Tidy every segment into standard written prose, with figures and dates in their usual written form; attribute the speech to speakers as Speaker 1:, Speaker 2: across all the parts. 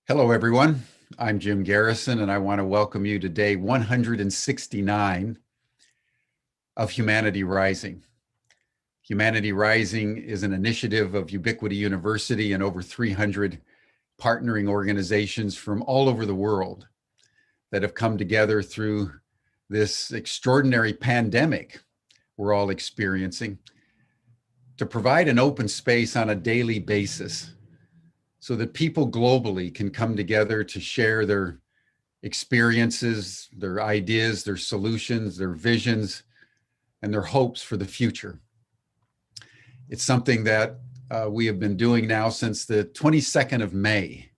Speaker 1: Hello, everyone. I'm Jim Garrison, and I want to welcome you to day 169 of Humanity Rising. Humanity Rising is an initiative of Ubiquity University and over 300 partnering organizations from all over the world that have come together through this extraordinary pandemic we're all experiencing to provide an open space on a daily basis so that people globally can come together to share their experiences, their ideas, their solutions, their visions, and their hopes for the future. It's something that we have been doing now since the 22nd of May,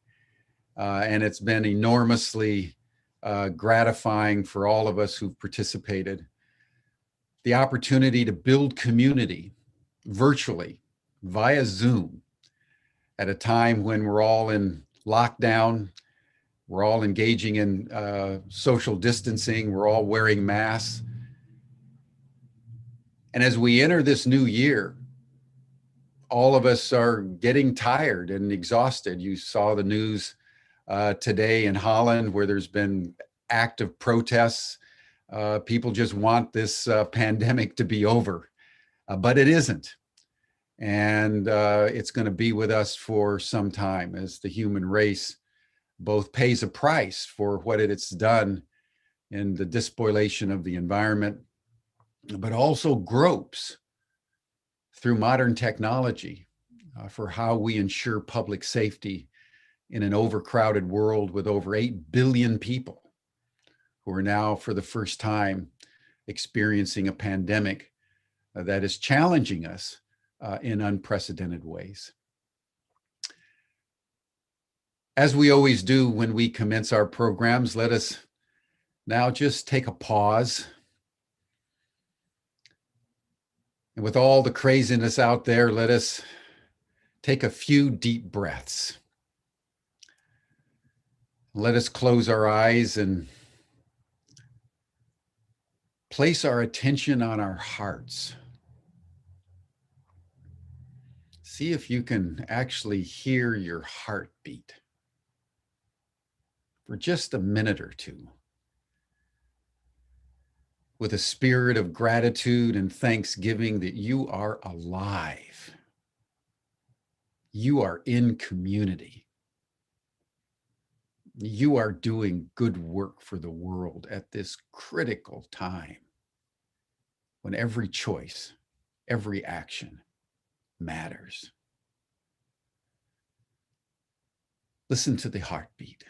Speaker 1: and it's been enormously gratifying for all of us who've participated. The opportunity to build community virtually via Zoom at a time when we're all in lockdown, we're all engaging in social distancing, we're all wearing masks. And as we enter this new year, all of us are getting tired and exhausted. You saw the news today in Holland where there's been active protests. People just want this pandemic to be over, but it isn't. And it's going to be with us for some time as the human race both pays a price for what it's done in the despoilation of the environment, but also gropes through modern technology for how we ensure public safety in an overcrowded world with over 8 billion people who are now, for the first time, experiencing a pandemic that is challenging us in unprecedented ways. As we always do when we commence our programs, let us now just take a pause. And with all the craziness out there, let us take a few deep breaths. Let us close our eyes and place our attention on our hearts. See if you can actually hear your heartbeat for just a minute or two, with a spirit of gratitude and thanksgiving that you are alive. You are in community. You are doing good work for the world at this critical time when every choice, every action matters. Listen to the heartbeat.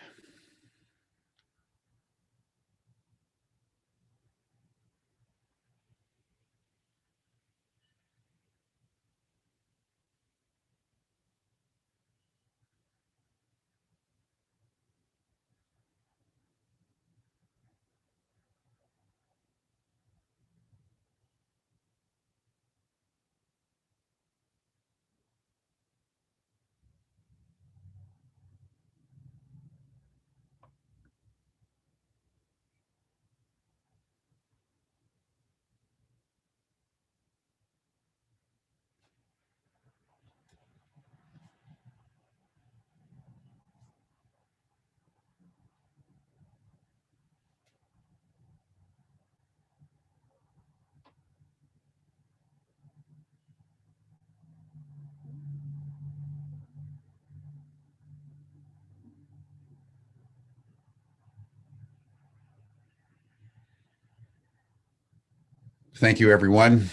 Speaker 1: Thank you, everyone.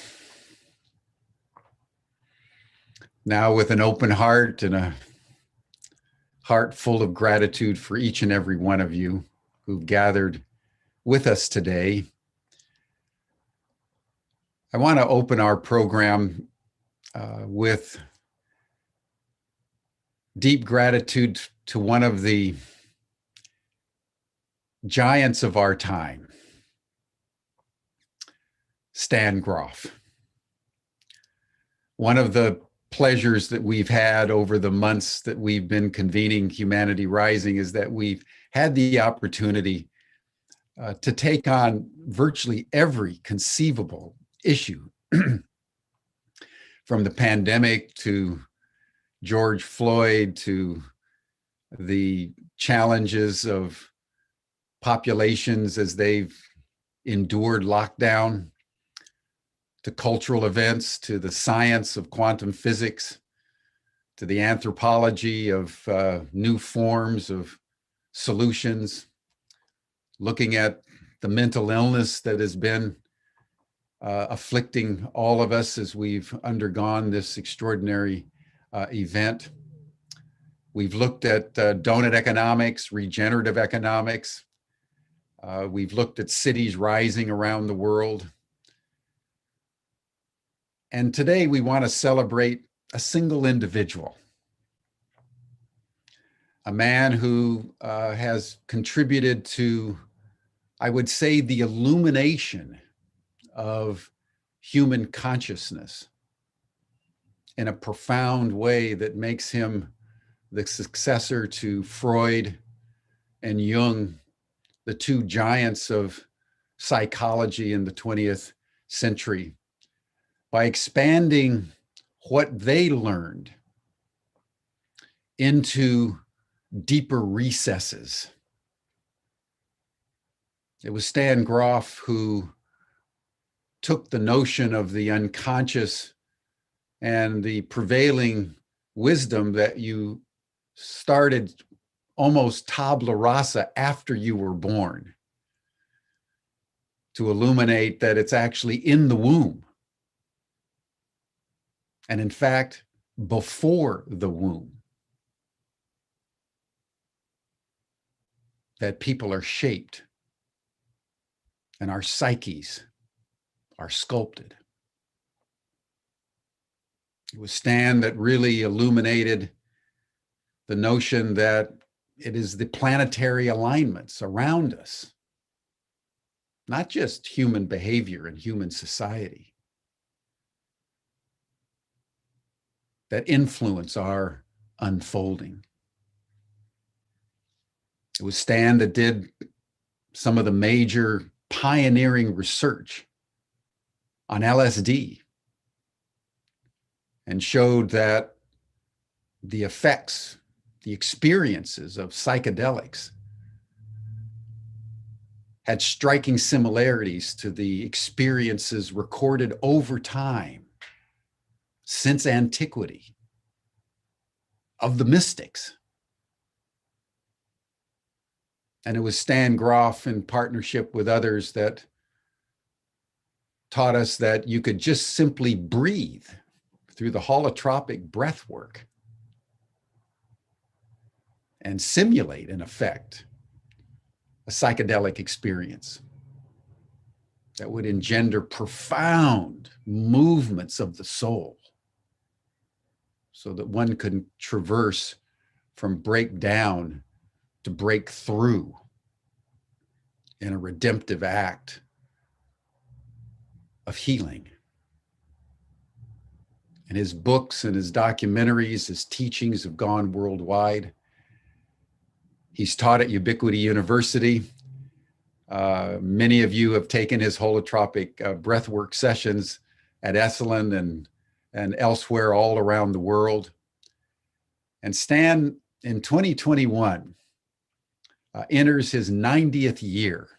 Speaker 1: Now, with an open heart and a heart full of gratitude for each and every one of you who've gathered with us today, I want to open our program with deep gratitude to one of the giants of our time, Stan Grof. One of the pleasures that we've had over the months that we've been convening Humanity Rising is that we've had the opportunity to take on virtually every conceivable issue, from the pandemic to George Floyd to the challenges of populations as they've endured lockdown, to cultural events, to the science of quantum physics, to the anthropology of new forms of solutions, looking at the mental illness that has been afflicting all of us as we've undergone this extraordinary event. We've looked at donut economics, regenerative economics. We've looked at cities rising around the world. And today we want to celebrate a single individual, a man who has contributed to, I would say, the illumination of human consciousness in a profound way that makes him the successor to Freud and Jung, the two giants of psychology in the 20th century, by expanding what they learned into deeper recesses. It was Stan Grof who took the notion of the unconscious and the prevailing wisdom that you started almost tabula rasa after you were born, to illuminate that it's actually in the womb. And in fact, before the womb, that people are shaped and our psyches are sculpted. It was Stan that really illuminated the notion that it is the planetary alignments around us, not just human behavior and human society, that influence our unfolding. It was Stan that did some of the major pioneering research on LSD and showed that the effects, the experiences of psychedelics had striking similarities to the experiences recorded over time since antiquity of the mystics. And it was Stan Grof in partnership with others that taught us that you could just simply breathe through the holotropic breath work and simulate, in effect, a psychedelic experience that would engender profound movements of the soul so that one could traverse from breakdown to break through in a redemptive act of healing. And his books and his documentaries, his teachings have gone worldwide. He's taught at Ubiquity University. Many of you have taken his holotropic breathwork sessions at Esalen and elsewhere all around the world. And Stan, in 2021, enters his 90th year.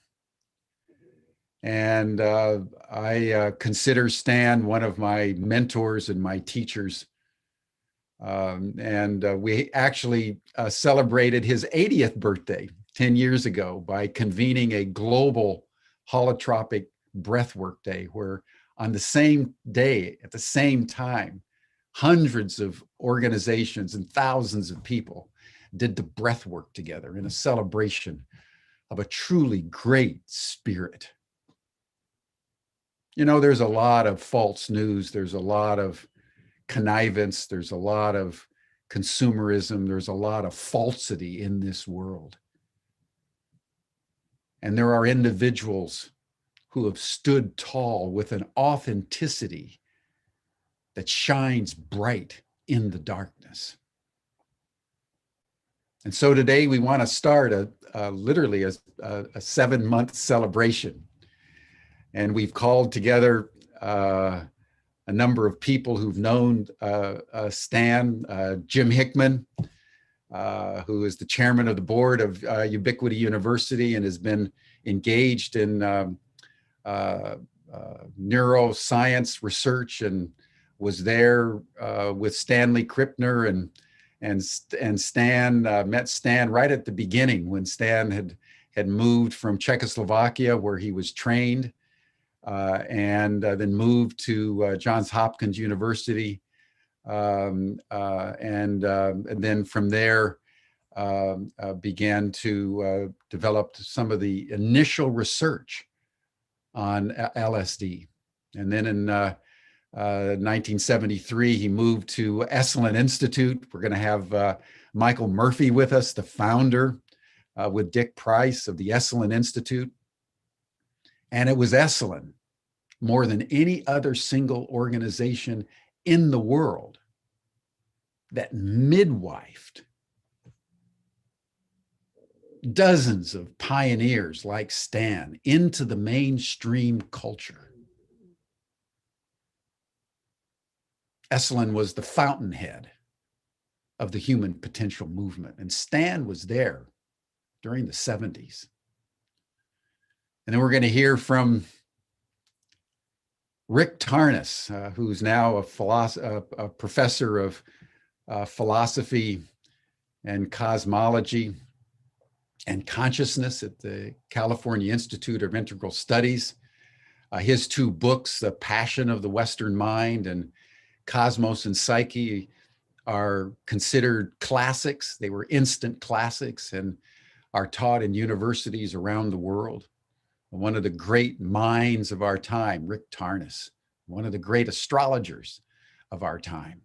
Speaker 1: And I consider Stan one of my mentors and my teachers. We actually celebrated his 80th birthday 10 years ago by convening a global holotropic breathwork day, where on the same day, at the same time, hundreds of organizations and thousands of people did the breathwork together in a celebration of a truly great spirit. You know, there's a lot of false news. There's a lot of connivance. There's a lot of consumerism. There's a lot of falsity in this world. And there are individuals who have stood tall with an authenticity that shines bright in the darkness. And so today we want to start literally a 7-month celebration. And we've called together a number of people who've known Stan, Jim Hickman, who is the chairman of the board of Ubiquity University and has been engaged in neuroscience research, and was there with Stanley Krippner and Stan, met Stan right at the beginning when Stan had moved from Czechoslovakia, where he was trained, and then moved to Johns Hopkins University, and then from there began to develop some of the initial research on LSD. And then in 1973, he moved to Esalen Institute. We're going to have Michael Murphy with us, the founder, with Dick Price of the Esalen Institute. And it was Esalen, more than any other single organization in the world, that midwifed dozens of pioneers like Stan into the mainstream culture. Esalen was the fountainhead of the human potential movement, and Stan was there during the 70s. And then we're going to hear from Rick Tarnas, who's now a professor of philosophy and cosmology and consciousness at the California Institute of Integral Studies. His two books, The Passion of the Western Mind and Cosmos and Psyche, are considered classics. They were instant classics and are taught in universities around the world. One of the great minds of our time, Rick Tarnas, one of the great astrologers of our time.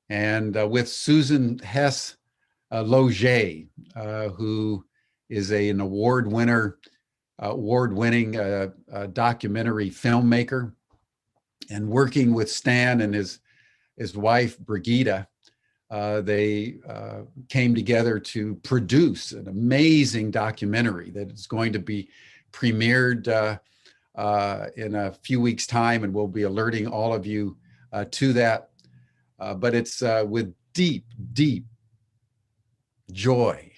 Speaker 1: And with Susan Hess Loger, who is an award-winning documentary filmmaker, and working with Stan and his wife, Brigitte, they came together to produce an amazing documentary that is going to be premiered in a few weeks' time, and we'll be alerting all of you to that. But it's with deep, deep joy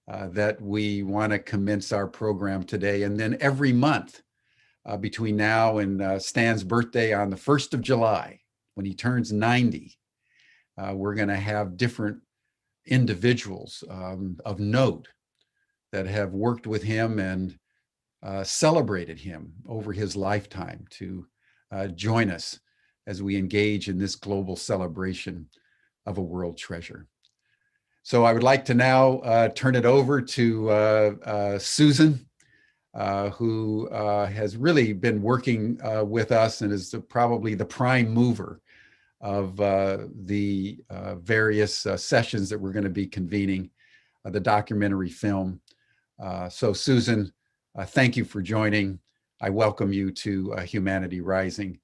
Speaker 1: that we want to commence our program today. And then every month between now and Stan's birthday on the 1st of July, when he turns 90, we're going to have different individuals of note that have worked with him and celebrated him over his lifetime to join us as we engage in this global celebration of a world treasure. So I would like to now turn it over to Susan, who has really been working with us and is probably the prime mover of the various sessions that we're going to be convening, the documentary film. So Susan, thank you for joining. I welcome you to Humanity Rising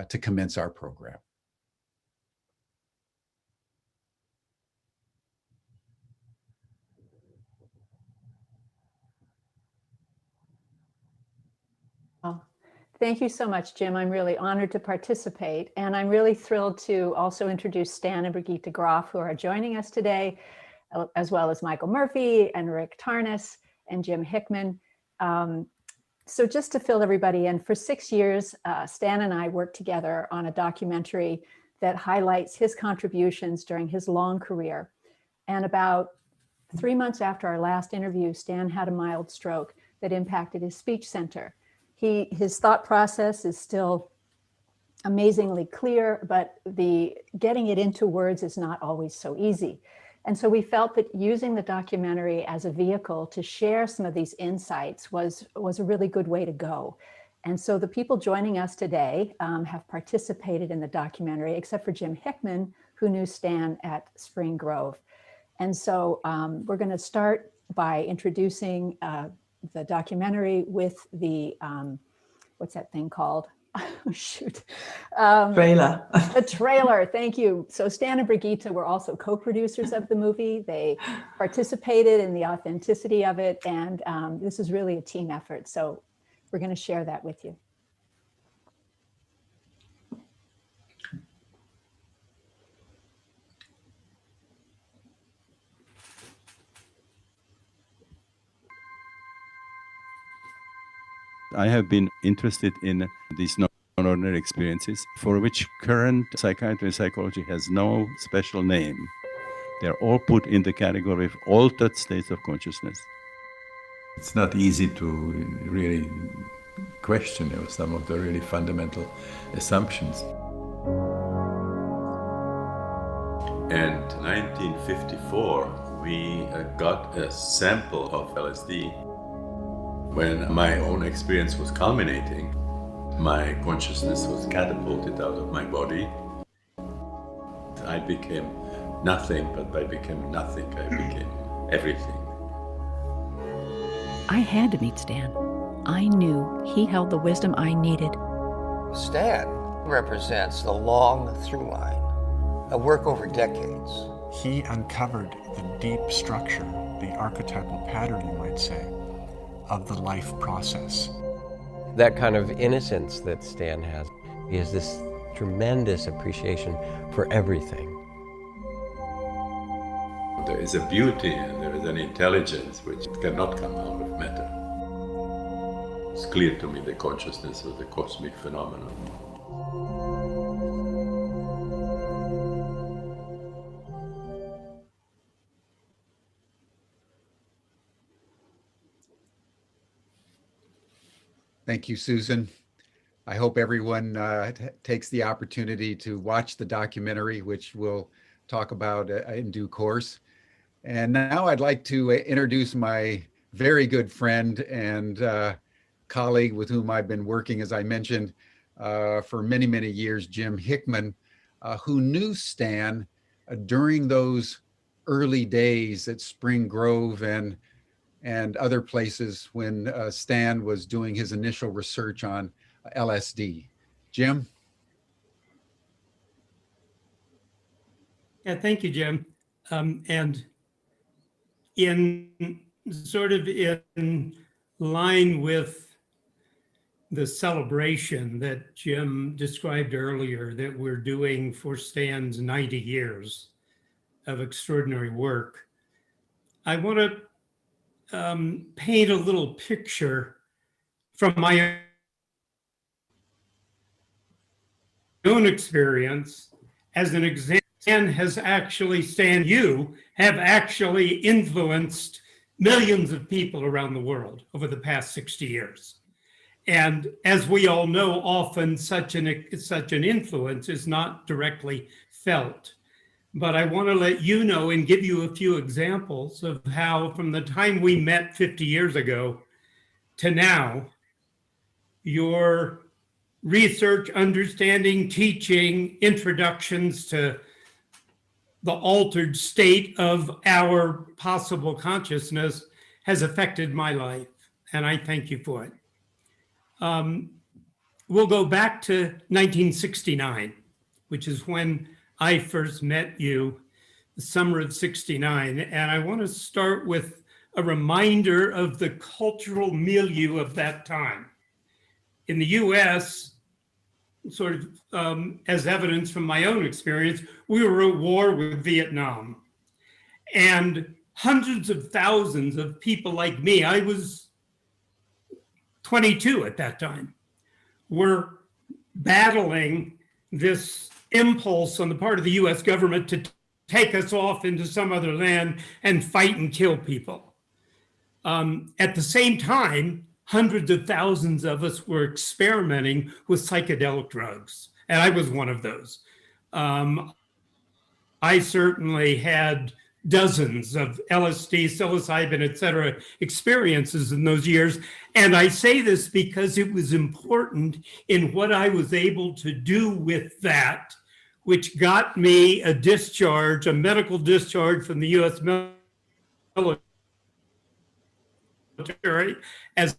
Speaker 1: to commence our program.
Speaker 2: Thank you so much, Jim. I'm really honored to participate, and I'm really thrilled to also introduce Stan and Brigitte Grof, who are joining us today, as well as Michael Murphy and Rick Tarnas and Jim Hickman. So just to fill everybody in, for 6 years, Stan and I worked together on a documentary that highlights his contributions during his long career. And about 3 months after our last interview, Stan had a mild stroke that impacted his speech center. His thought process is still amazingly clear, but getting it into words is not always so easy. And so we felt that using the documentary as a vehicle to share some of these insights was a really good way to go. And so the people joining us today have participated in the documentary, except for Jim Hickman, who knew Stan at Spring Grove. And so we're going to start by introducing the documentary with the, what's that thing called? Oh, shoot.
Speaker 3: Trailer.
Speaker 2: The trailer, thank you. So Stan and Brigitte were also co-producers of the movie. They participated in the authenticity of it, and this is really a team effort. So we're going to share that with you.
Speaker 3: I have been interested in these non-ordinary experiences for which current psychiatry and psychology has no special name. They're all put in the category of altered states of consciousness.
Speaker 4: It's not easy to really question some of the really fundamental assumptions.
Speaker 5: And 1954, we got a sample of LSD. When my own experience was culminating, my consciousness was catapulted out of my body. I became nothing, but I became nothing. I became everything.
Speaker 6: I had to meet Stan. I knew he held the wisdom I needed.
Speaker 7: Stan represents the long through line, a work over decades.
Speaker 8: He uncovered the deep structure, the archetypal pattern, you might say, of the life process.
Speaker 9: That kind of innocence that Stan has, he has this tremendous appreciation for everything.
Speaker 5: There is a beauty and there is an intelligence which cannot come out of matter. It's clear to me the consciousness of the cosmic phenomenon.
Speaker 1: Thank you, Susan. I hope everyone takes the opportunity to watch the documentary, which we'll talk about in due course. And now I'd like to introduce my very good friend and colleague with whom I've been working, as I mentioned, for many, many years, Jim Hickman, who knew Stan during those early days at Spring Grove and other places when Stan was doing his initial research on LSD. Jim?
Speaker 10: Yeah, thank you, Jim. And in sort of in line with the celebration that Jim described earlier that we're doing for Stan's 90 years of extraordinary work, I want to paint a little picture from my own experience as an example. Stan, you have actually influenced millions of people around the world over the past 60 years. And as we all know, often such an influence is not directly felt. But I want to let you know and give you a few examples of how from the time we met 50 years ago to now, your research, understanding, teaching, introductions to the altered state of our possible consciousness has affected my life, and I thank you for it. We'll go back to 1969, which is when I first met you, the summer of '69, and I want to start with a reminder of the cultural milieu of that time. In the US, sort of as evidence from my own experience, we were at war with Vietnam. And hundreds of thousands of people like me, I was 22 at that time, were battling this impulse on the part of the US government to take us off into some other land and fight and kill people. At the same time, hundreds of thousands of us were experimenting with psychedelic drugs, and I was one of those. I certainly had dozens of LSD, psilocybin, et cetera, experiences in those years. And I say this because it was important in what I was able to do with that, which got me a discharge, a medical discharge from the US military as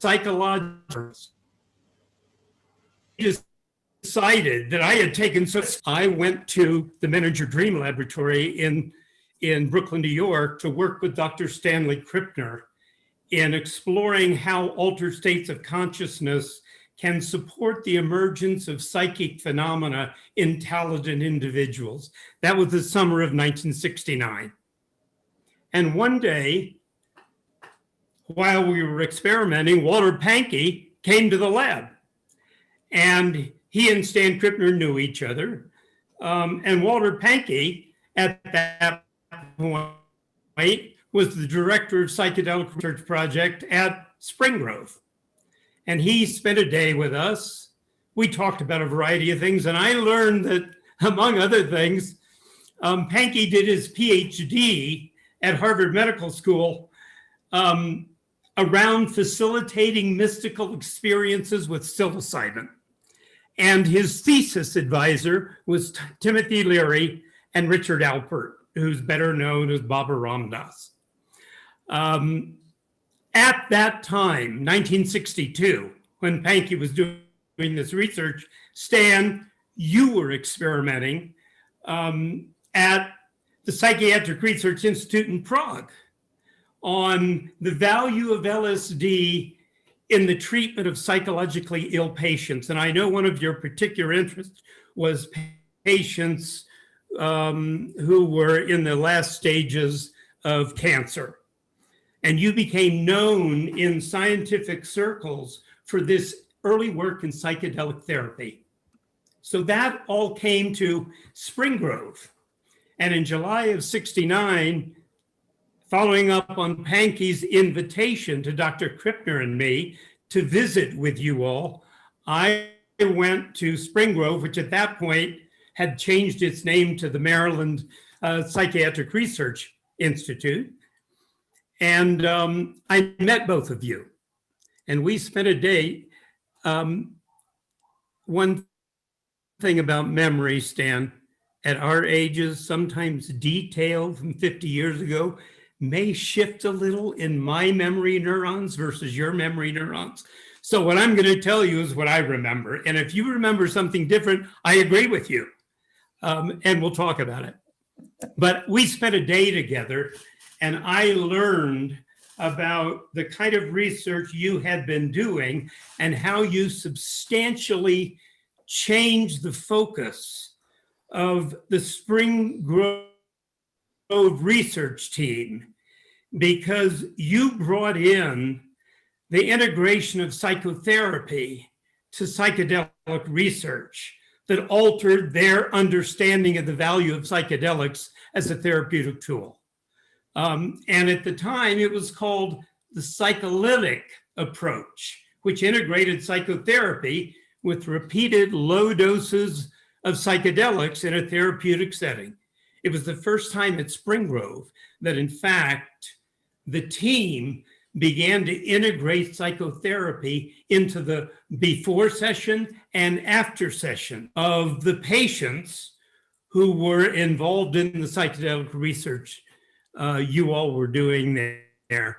Speaker 10: psychological. Decided that I had taken, so I went to the Manager Dream Laboratory in Brooklyn, New York, to work with Dr. Stanley Krippner in exploring how altered states of consciousness can support the emergence of psychic phenomena in talented individuals. That was the summer of 1969. And one day, while we were experimenting, Walter Pankey came to the lab. And he and Stan Krippner knew each other. And Walter Pankey, at that point, was the director of psychedelic research project at Spring Grove. And he spent a day with us. We talked about a variety of things. And I learned that, among other things, Pankey did his PhD at Harvard Medical School around facilitating mystical experiences with psilocybin. And his thesis advisor was Timothy Leary and Richard Alpert, who's better known as Baba Ram Dass. At that time, 1962, when Pankey was doing this research, Stan, you were experimenting at the Psychiatric Research Institute in Prague on the value of LSD in the treatment of psychologically ill patients. And I know one of your particular interests was patients who were in the last stages of cancer. And you became known in scientific circles for this early work in psychedelic therapy. So that all came to Spring Grove. And in July of '69, following up on Pankey's invitation to Dr. Krippner and me to visit with you all, I went to Spring Grove, which at that point had changed its name to the Maryland Psychiatric Research Institute. And I met both of you. And we spent a day. One thing about memory, Stan, at our ages, sometimes detail from 50 years ago may shift a little in my memory neurons versus your memory neurons. So what I'm going to tell you is what I remember. And if you remember something different, I agree with you. And we'll talk about it. But we spent a day together, and I learned about the kind of research you had been doing and how you substantially changed the focus of the Spring Grove research team, because you brought in the integration of psychotherapy to psychedelic research that altered their understanding of the value of psychedelics as a therapeutic tool. And at the time, it was called the psycholytic approach, which integrated psychotherapy with repeated low doses of psychedelics in a therapeutic setting. It was the first time at Spring Grove that, in fact, the team began to integrate psychotherapy into the before session and after session of the patients who were involved in the psychedelic research you all were doing there.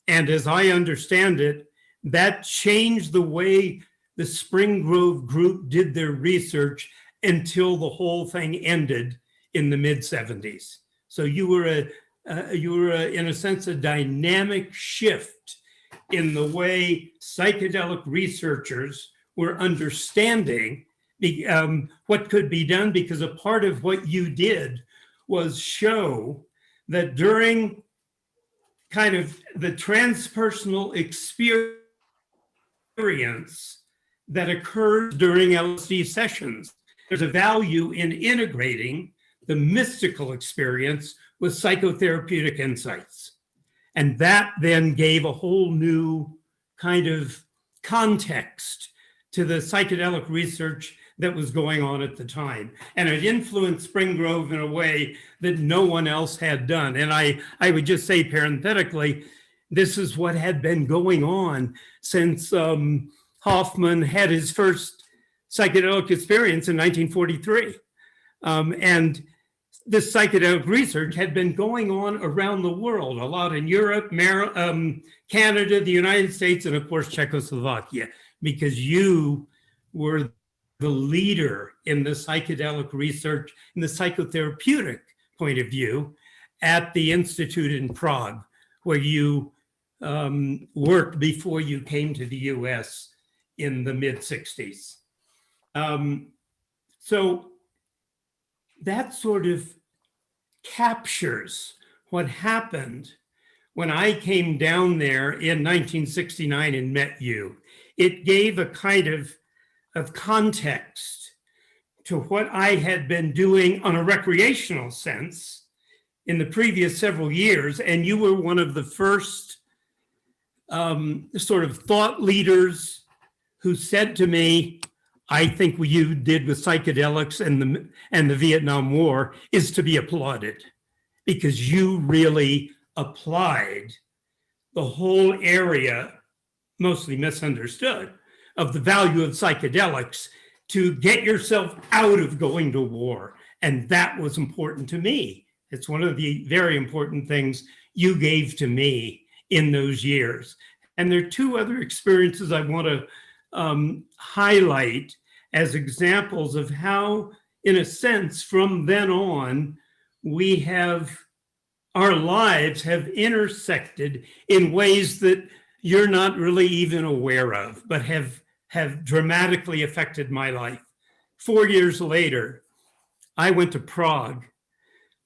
Speaker 10: And as I understand it, that changed the way the Spring Grove group did their research until the whole thing ended in the mid-'70s. So you were in a sense, a dynamic shift in the way psychedelic researchers were understanding what could be done, because a part of what you did was show that during kind of the transpersonal experience that occurs during LSD sessions, there's a value in integrating the mystical experience with psychotherapeutic insights. And that then gave a whole new kind of context to the psychedelic research that was going on at the time. And it influenced Spring Grove in a way that no one else had done. And I would just say parenthetically, this is what had been going on since Hoffman had his first psychedelic experience in 1943. And this psychedelic research had been going on around the world, a lot in Europe, Canada, the United States, and of course, Czechoslovakia, because you were the leader in the psychedelic research, in the psychotherapeutic point of view, at the Institute in Prague, where you worked before you came to the US in the mid-'60s. So that sort of captures what happened when I came down there in 1969 and met you, it gave a kind of context to what I had been doing on a recreational sense in the previous several years. And you were one of the first sort of thought leaders who said to me, I think what you did with psychedelics and the Vietnam War is to be applauded, because you really applied the whole area, mostly misunderstood, of the value of psychedelics to get yourself out of going to war. And that was important to me. It's one of the very important things you gave to me in those years. And there are two other experiences I want to highlight as examples of how, in a sense, from then on, our lives have intersected in ways that you're not really even aware of, but have dramatically affected my life. 4 years later, I went to Prague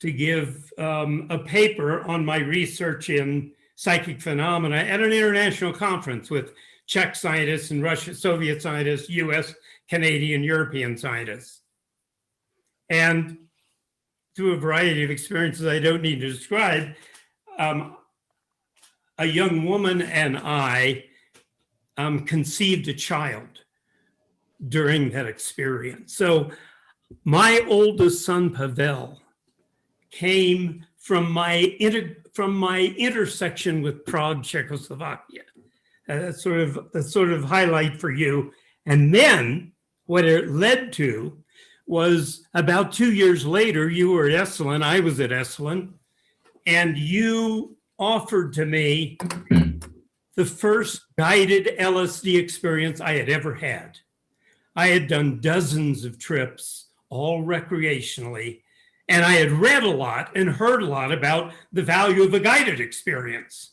Speaker 10: to give a paper on my research in psychic phenomena at an international conference with Czech scientists and Russian, Soviet scientists, US, Canadian, European scientists. And through a variety of experiences I don't need to describe, a young woman and I conceived a child during that experience. So my oldest son, Pavel, came from my intersection with Prague, Czechoslovakia. That's sort of highlight for you. And then what it led to was about 2 years later, you were at Esalen, I was at Esalen, and you offered to me the first guided LSD experience I had ever had. I had done dozens of trips, all recreationally, and I had read a lot and heard a lot about the value of a guided experience.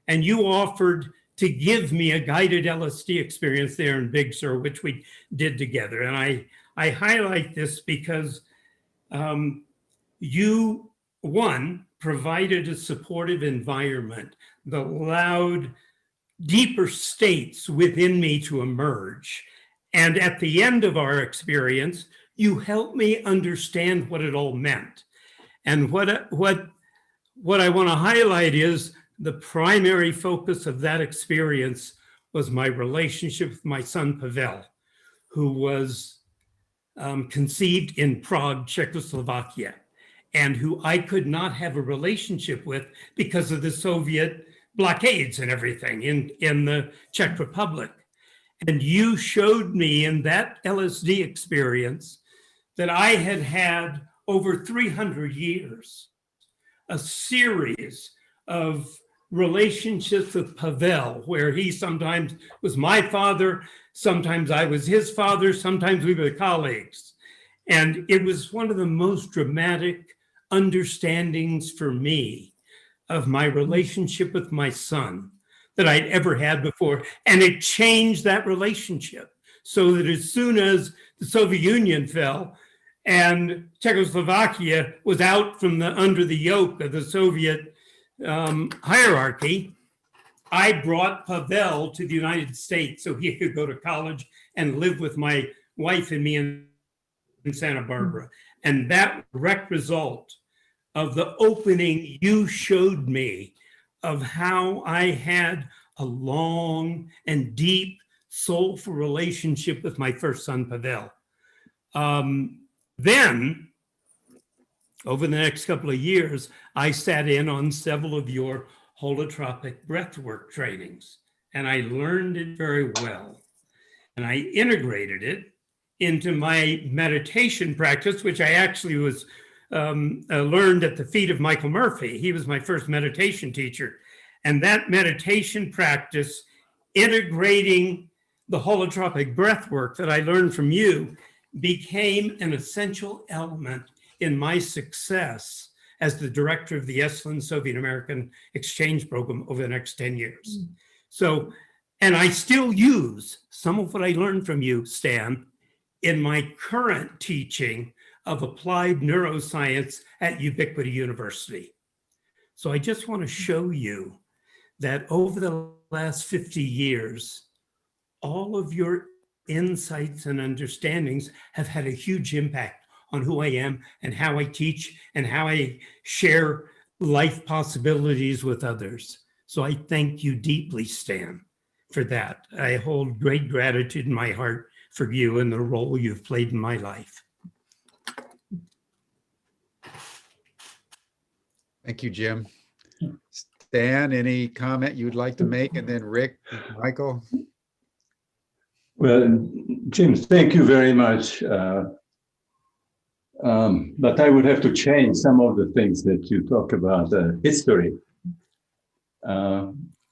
Speaker 10: And you offered to give me a guided LSD experience there in Big Sur, which we did together. And I highlight this because you, one, provided a supportive environment that allowed deeper states within me to emerge. And at the end of our experience, you helped me understand what it all meant. And what I want to highlight is the primary focus of that experience was my relationship with my son, Pavel, who was conceived in Prague, Czechoslovakia, and who I could not have a relationship with because of the Soviet blockades and everything in the Czech Republic. And you showed me in that LSD experience that I had had over 300 years, a series of relationships with Pavel, where he sometimes was my father, sometimes I was his father, sometimes we were colleagues. And it was one of the most dramatic understandings for me of my relationship with my son that I'd ever had before. And it changed that relationship so that as soon as the Soviet Union fell and Czechoslovakia was out from under the yoke of the Soviet hierarchy, I brought Pavel to the United States so he could go to college and live with my wife and me in Santa Barbara. And that direct result of the opening you showed me of how I had a long and deep, soulful relationship with my first son, Pavel. Then, over the next couple of years, I sat in on several of your holotropic breathwork trainings, and I learned it very well. And I integrated it into my meditation practice, which I actually was learned at the feet of Michael Murphy. He was my first meditation teacher. And that meditation practice, integrating the holotropic breathwork that I learned from you, became an essential element in my success as the director of the Esalen Soviet American Exchange Program over the next 10 years. So, and I still use some of what I learned from you, Stan, in my current teaching of applied neuroscience at Ubiquity University. So I just want to show you that over the last 50 years, all of your insights and understandings have had a huge impact on who I am and how I teach and how I share life possibilities with others. So I thank you deeply, Stan, for that. I hold great gratitude in my heart for you and the role you've played in my life.
Speaker 1: Thank you, Jim. Stan, any comment you'd like to make? And then Rick, Michael?
Speaker 4: Well, Jim, thank you very much. But I would have to change some of the things that you talk about history.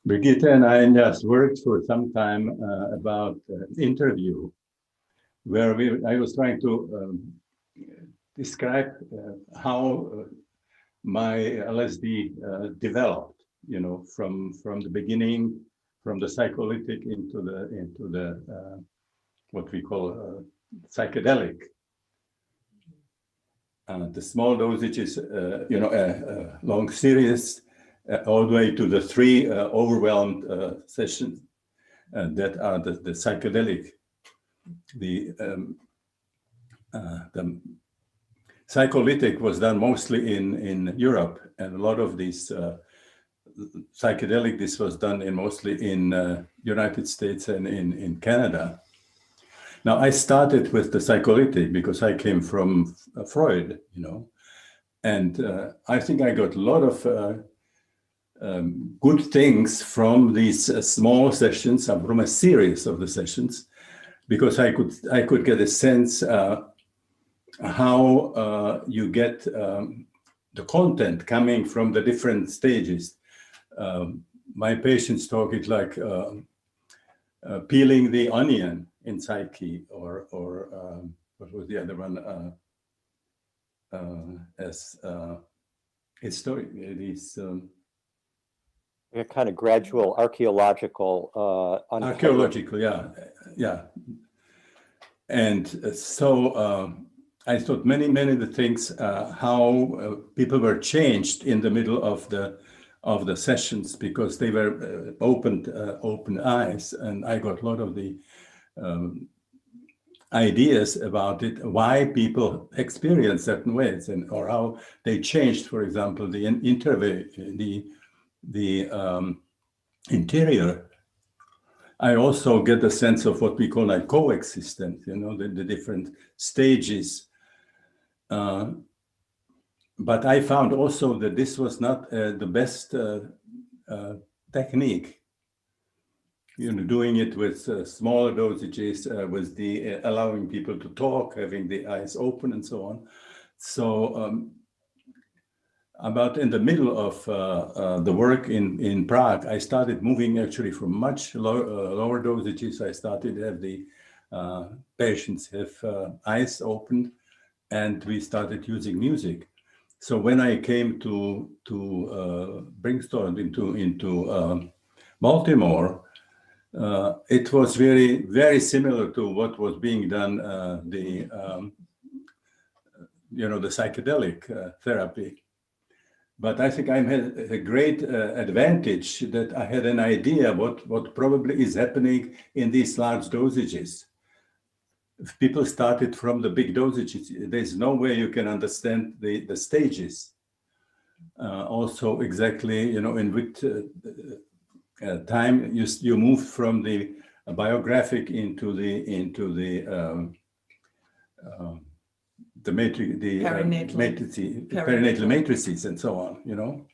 Speaker 4: Brigitte and I just worked for some time about interview where I was trying to describe how my LSD developed, you know, from the beginning, from the psycholytic into the what we call psychedelic. The small dosages, you know, a long series, all the way to the 3 overwhelmed sessions that are the psychedelic. The psycholytic was done mostly in Europe, and a lot of these psychedelic, this was done mostly in United States and in Canada. Now, I started with the psycholytic because I came from Freud, you know, and I think I got a lot of good things from these small sessions, from a series of the sessions, because I could get a sense how you get the content coming from the different stages. My patients talk it like peeling the onion in psyche, or what was the other one? As historic, these.
Speaker 11: A kind of gradual archaeological.
Speaker 4: Archaeological, yeah. And so I thought many of the things how people were changed in the middle of the sessions because they were open eyes, and I got a lot of the ideas about it, why people experience certain ways, and or how they changed. For example, the interior. I also get a sense of what we call like coexistence, you know, the different stages. But I found also that this was not the best technique. You know, doing it with smaller dosages, with the allowing people to talk, having the eyes open, and so on. So about in the middle of the work in Prague, I started moving actually from much lower dosages. I started to have the patients have eyes opened, and we started using music. So when I came to Brinkstone into Baltimore, it was really very similar to what was being done, you know, the psychedelic therapy. But I think I had a great advantage that I had an idea what probably is happening in these large dosages. If people started from the big dosages, there's no way you can understand the stages. Also, exactly, you know, in which time you move from the biographic into the matrix, the perinatal matrices, and so on. You know.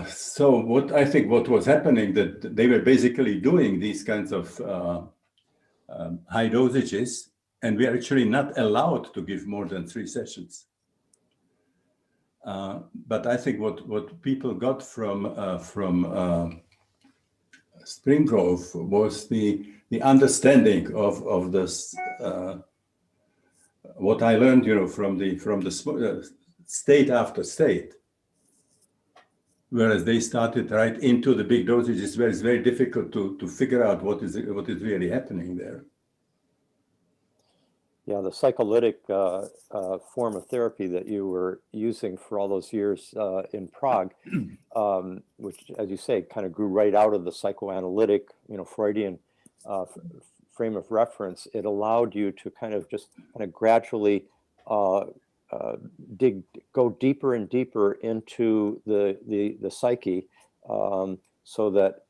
Speaker 4: So what was happening, that they were basically doing these kinds of high dosages, and we are actually not allowed to give more than 3 sessions. But I think what people got from Spring Grove was the understanding of this, what I learned, you know, from the state after state. Whereas they started right into the big dosages, where it's very difficult to figure out what is really happening there.
Speaker 11: Yeah, the psycholytic form of therapy that you were using for all those years in Prague, which, as you say, kind of grew right out of the psychoanalytic, Freudian frame of reference. It allowed you to kind of gradually go deeper and deeper into the psyche, so that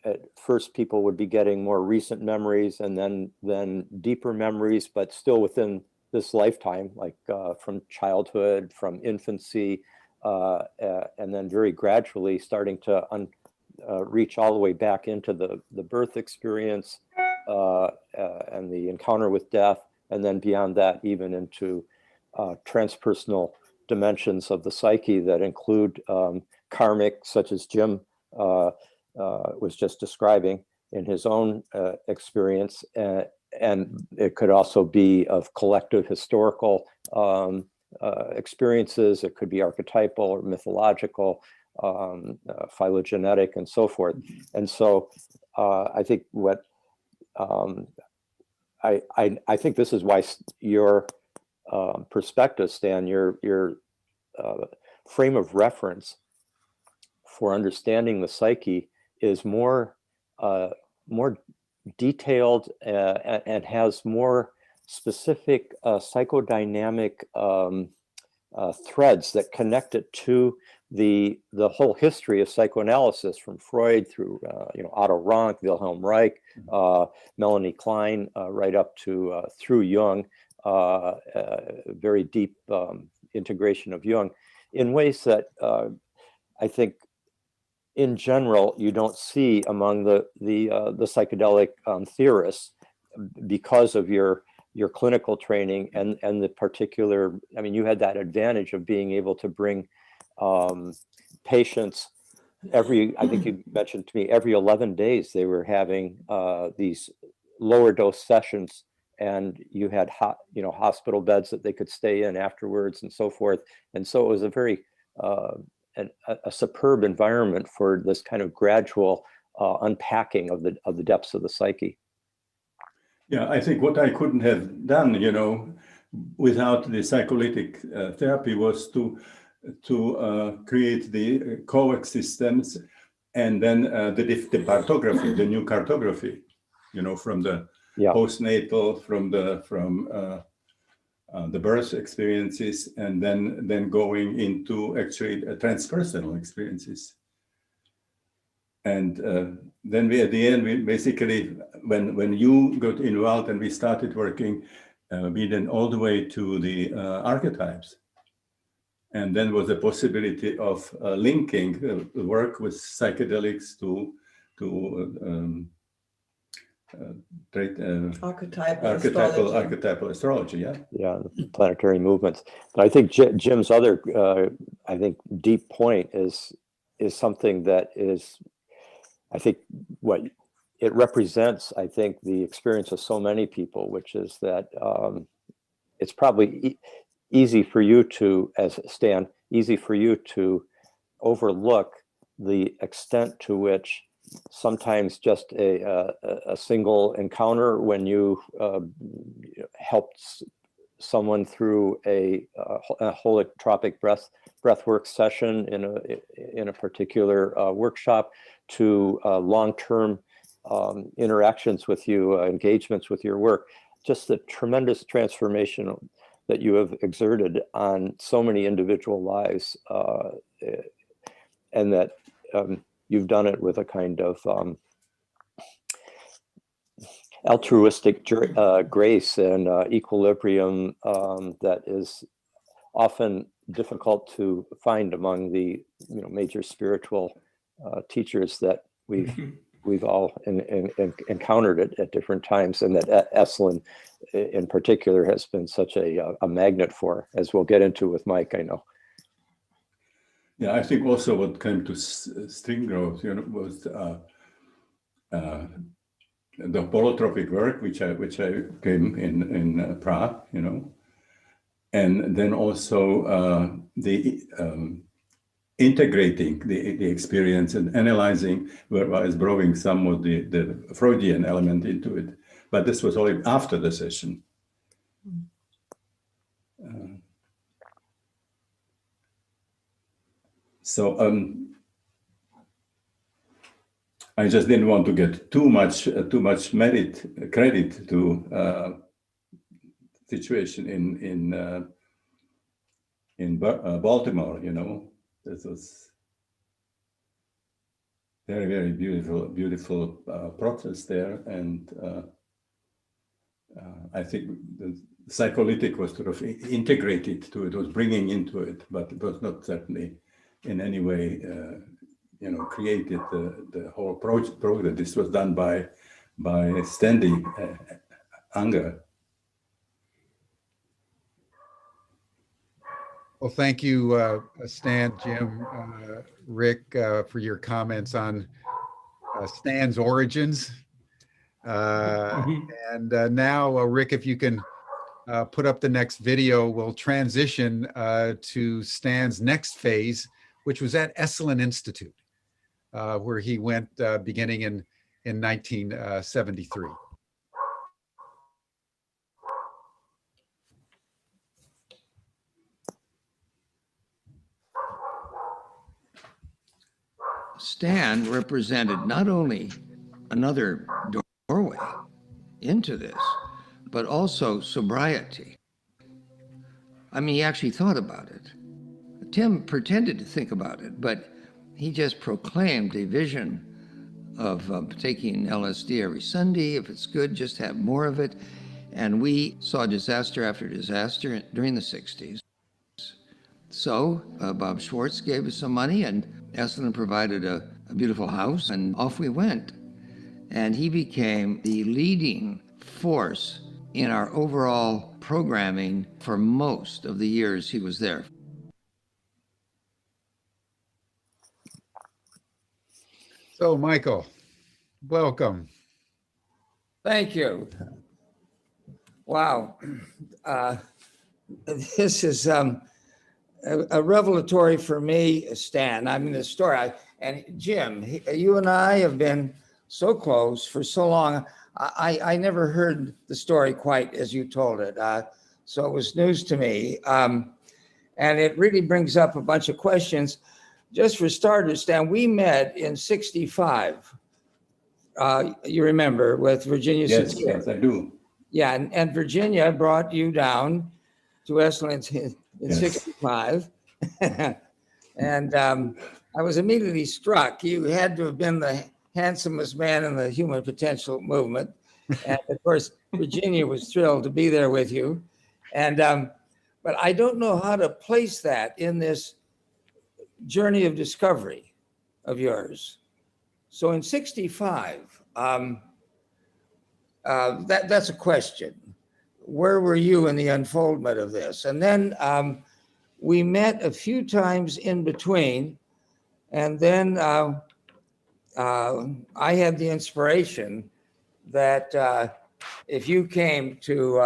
Speaker 11: at first people would be getting more recent memories and then deeper memories, but still within this lifetime, like from childhood, from infancy, and then very gradually starting to reach all the way back into the birth experience and the encounter with death, and then beyond that, even into transpersonal dimensions of the psyche that include karmic, such as Jim was just describing in his own experience, and it could also be of collective historical experiences. It could be archetypal or mythological, phylogenetic, and so forth. And so I think what I think this is why your perspective, Stan, your frame of reference for understanding the psyche is more detailed and has more specific psychodynamic threads that connect it to the whole history of psychoanalysis, from Freud through Otto Rank, Wilhelm Reich, Melanie Klein, right up to through Jung, very deep integration of Jung in ways that I think in general you don't see among the psychedelic theorists, because of your clinical training and the particular. I mean, you had that advantage of being able to bring patients I think you mentioned to me, every 11 days they were having these lower dose sessions, and you had hospital beds that they could stay in afterwards and so forth. And so it was a very a superb environment for this kind of gradual unpacking of the depths of the psyche.
Speaker 4: Yeah, I think what I couldn't have done, without the psycholytic therapy was to create the coexistence, and then the cartography, the new cartography, from the postnatal, from the birth experiences, and then going into actually transpersonal experiences. And then we, at the end, we basically, when you got involved and we started working, we then all the way to the archetypes. And then was the possibility of linking work with psychedelics to archetypal astrology,
Speaker 11: yeah, the planetary movements. But I think Jim's other deep point is something that is, I think, what it represents, I think, the experience of so many people, which is that it's probably easy for you to, as Stan, easy for you to overlook the extent to which sometimes just a single encounter, when you helped someone through a holotropic breathwork session in a particular workshop, to long-term interactions with you, engagements with your work, just the tremendous transformation that you have exerted on so many individual lives, and that you've done it with a kind of altruistic grace and equilibrium that is often difficult to find among the major spiritual teachers that we've all encountered at different times, and that Esalen in particular has been such a magnet for, as we'll get into with Mike, I know.
Speaker 4: Yeah, I think also what came to string growth, was the holotropic work, which I came in Prague, and then also the integrating the experience and analyzing, whereas bringing some of the Freudian element into it. But this was only after the session. So I just didn't want to get too much credit to situation in Baltimore. You know, this was very, very beautiful protest there, and I think the psycholytic was sort of integrated to it, was bringing into it, but it was not certainly in any way, you know, created the whole project. This was done by Standing Unger.
Speaker 1: Well, thank you, Stan, Jim, Rick, for your comments on Stan's origins. And now, Rick, if you can put up the next video, we'll transition to Stan's next phase, which was at Esalen Institute, where he went beginning in 1973.
Speaker 7: Stan represented not only another doorway into this, but also sobriety. I mean, he actually thought about it. Tim pretended to think about it, but he just proclaimed a vision of taking LSD every Sunday. If it's good, just have more of it. And we saw disaster after disaster during the 60s. So Bob Schwartz gave us some money, and Esalen provided a beautiful house, and off we went. And he became the leading force in our overall programming for most of the years he was there.
Speaker 1: So, Michael, welcome.
Speaker 12: Thank you. Wow. This is a revelatory for me, Stan. I mean, the story, and Jim, you and I have been so close for so long. I never heard the story quite as you told it. So it was news to me. And it really brings up a bunch of questions. Just for starters, Stan, we met in '65. You remember, with Virginia.
Speaker 4: Yes, I do.
Speaker 12: Yeah, and Virginia brought you down to Esalen in '65. And I was immediately struck. You had to have been the handsomest man in the human potential movement. And of course, Virginia was thrilled to be there with you. And but I don't know how to place that in this journey of discovery of yours. So in '65, that's a question. Where were you in the unfoldment of this? And then we met a few times in between, and then I had the inspiration that if you came to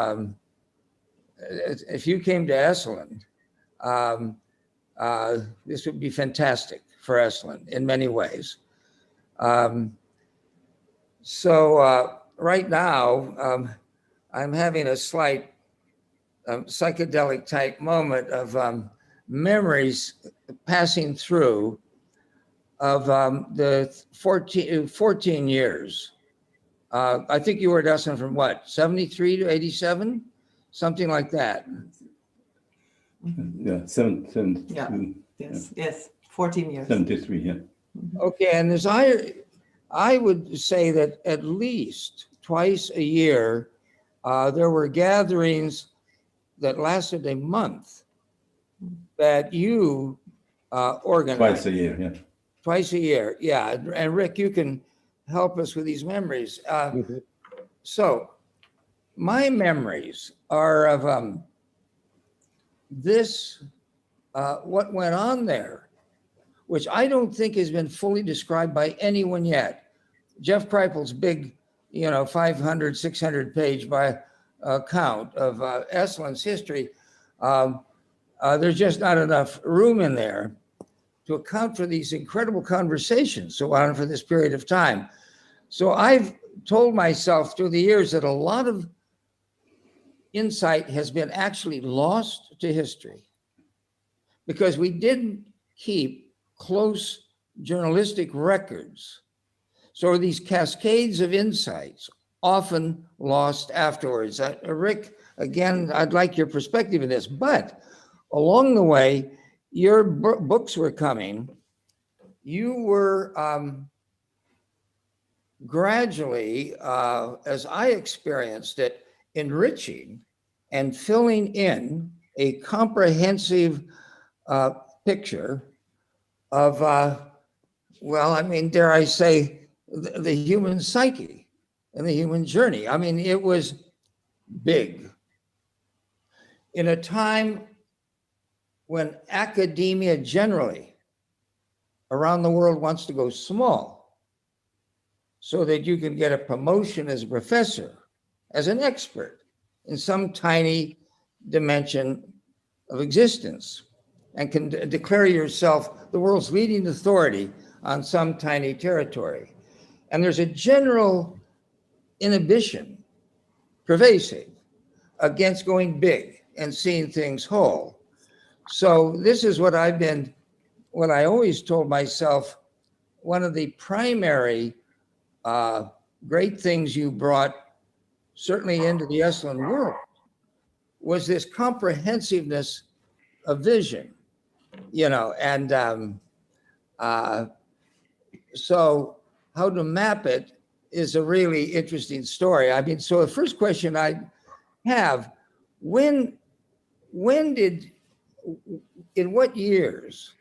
Speaker 12: Esalen, this would be fantastic for Esalen in many ways. So right now, I'm having a slight psychedelic type moment of memories passing through of the 14 years. I think you were at Esalen from what, 73 to 87? Something like that.
Speaker 4: Yeah,
Speaker 13: Yes, 14 years.
Speaker 4: 73, yeah.
Speaker 12: Okay, and as I would say that at least twice a year, there were gatherings that lasted a month that you organized.
Speaker 4: Twice a year, yeah.
Speaker 12: Twice a year, yeah. And Rick, you can help us with these memories. So my memories are of this, what went on there, which I don't think has been fully described by anyone yet. Jeff Kripal's big, 500, 600 page by account of Esalen's history, there's just not enough room in there to account for these incredible conversations so on for this period of time. So I've told myself through the years that a lot of insight has been actually lost to history because we didn't keep close journalistic records. So are these cascades of insights often lost afterwards. Rick, again, I'd like your perspective in this, but along the way, your books were coming. You were gradually, as I experienced it, enriching and filling in a comprehensive picture of, well, I mean, dare I say, the human psyche and the human journey. I mean, it was big. In a time when academia generally around the world wants to go small so that you can get a promotion as a professor, as an expert in some tiny dimension of existence, and can declare yourself the world's leading authority on some tiny territory. And there's a general inhibition, pervasive, against going big and seeing things whole. So this is what I always told myself, one of the primary great things you brought certainly into the Esalen world was this comprehensiveness of vision, and so how to map it is a really interesting story. I mean, so the first question I have, in what years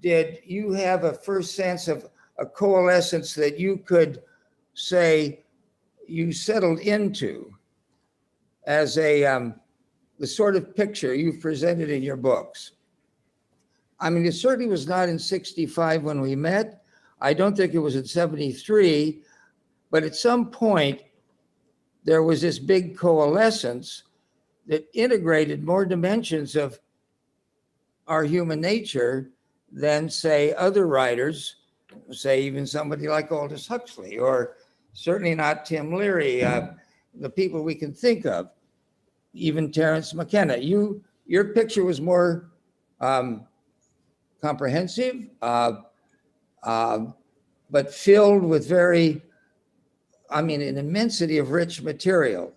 Speaker 12: did you have a first sense of a coalescence that you could say you settled into as the sort of picture you've presented in your books? I mean, it certainly was not in 65 when we met. I don't think it was in 73, but at some point there was this big coalescence that integrated more dimensions of our human nature than, say, other writers, say even somebody like Aldous Huxley, or certainly not Tim Leary, the people we can think of, even Terence McKenna. Your picture was more comprehensive, but filled with an immensity of rich material.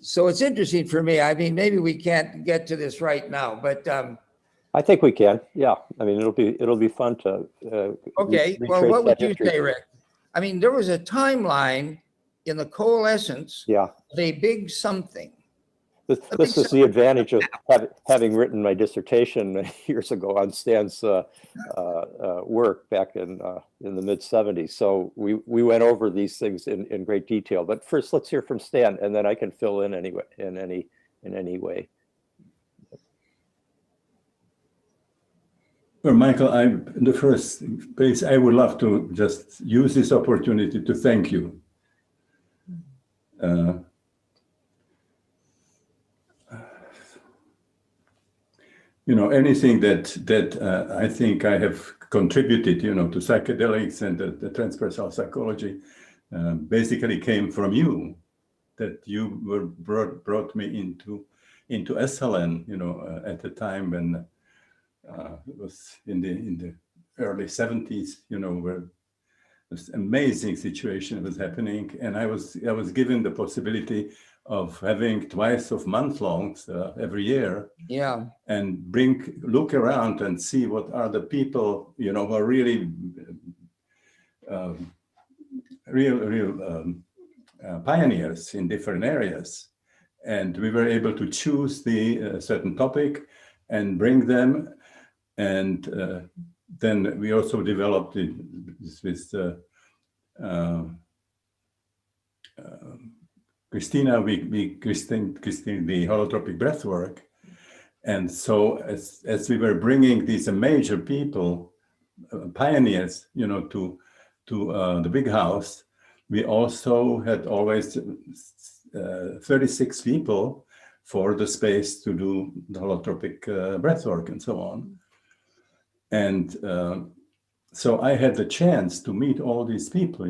Speaker 12: So it's interesting for me. I mean, maybe we can't get to this right now, but
Speaker 11: I think we can. Yeah, I mean, it'll be fun to.
Speaker 12: Okay. Well, what would you say, Rick? I mean, there was a timeline in the coalescence of a big something.
Speaker 11: This is the advantage of having written my dissertation years ago on Stan's work back in the mid-70s. So we went over these things in great detail. But first, let's hear from Stan, and then I can fill in anyway in any way.
Speaker 4: Well, Michael, in the first place, I would love to just use this opportunity to thank you. Anything that I think I have contributed, to psychedelics and the transpersonal psychology, basically came from you. That you brought me into Esalen, at the time when it was in the early 70s, where this amazing situation was happening, and I was given the possibility of having twice of month-longs every year, and look around and see what are the people, who are really real pioneers in different areas, and we were able to choose the certain topic and bring them, and then we also developed this with Christina, Christine, the holotropic breathwork. And so as we were bringing these major people, pioneers, to the big house, we also had always 36 people for the space to do the holotropic breathwork and so on. And so I had the chance to meet all these people,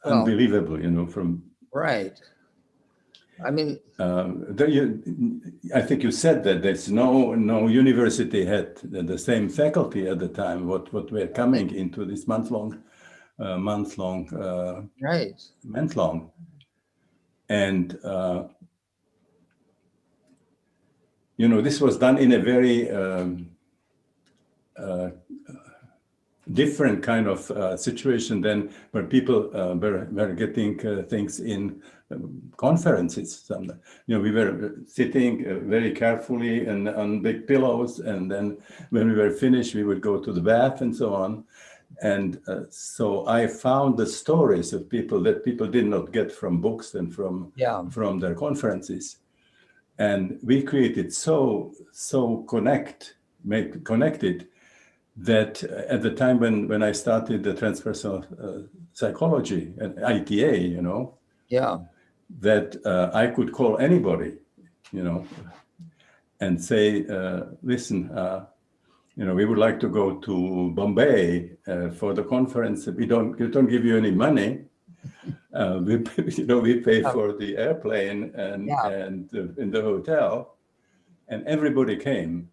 Speaker 4: unbelievable, from
Speaker 12: right. I mean,
Speaker 4: I think you said that there's no university had the same faculty at the time. What were coming into this month long,
Speaker 12: right.
Speaker 4: And this was done in a very different kind of situation than where people were getting things in conferences. We were sitting very carefully and on big pillows, and then when we were finished, we would go to the bath and so on. And so I found the stories of people that people did not get from books and from their conferences. And we created so connected that at the time when I started the transpersonal psychology and ITA, that I could call anybody, and say, listen, we would like to go to Bombay for the conference. We don't give you any money. We pay for the airplane and in the hotel, and everybody came.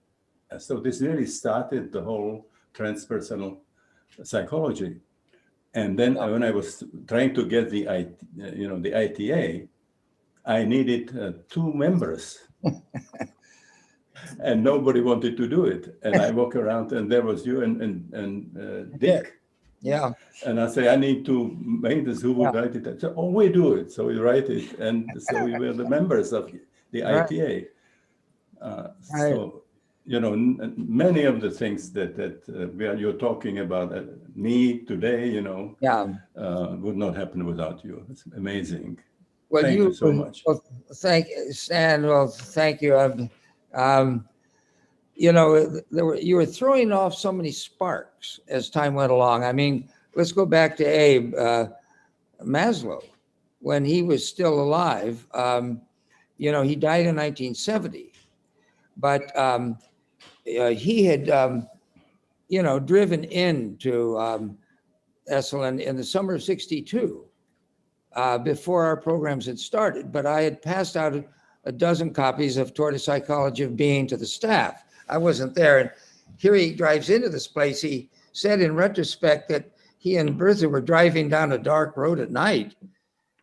Speaker 4: So this really started the whole transpersonal psychology. And then when I was trying to get the ITA, I needed 2 members. And nobody wanted to do it. And I walk around, and there was you and Dick.
Speaker 12: Yeah.
Speaker 4: And I say, I need 2 maintenance. Who would write it? I said, oh, we do it. So we write it. And so we were the members of the ITA. So, many of the things that you're talking about, me today, would not happen without you. It's amazing.
Speaker 12: Well,
Speaker 4: thank you so much.
Speaker 12: Well, thank you, Stan. Well, thank you. You were throwing off so many sparks as time went along. I mean, let's go back to Abe Maslow. When he was still alive, he died in 1970, but he had, driven into Esalen in the summer of '62 before our programs had started. But I had passed out a dozen copies of Toward a Psychology of Being to the staff. I wasn't there. And here he drives into this place. He said in retrospect that he and Bertha were driving down a dark road at night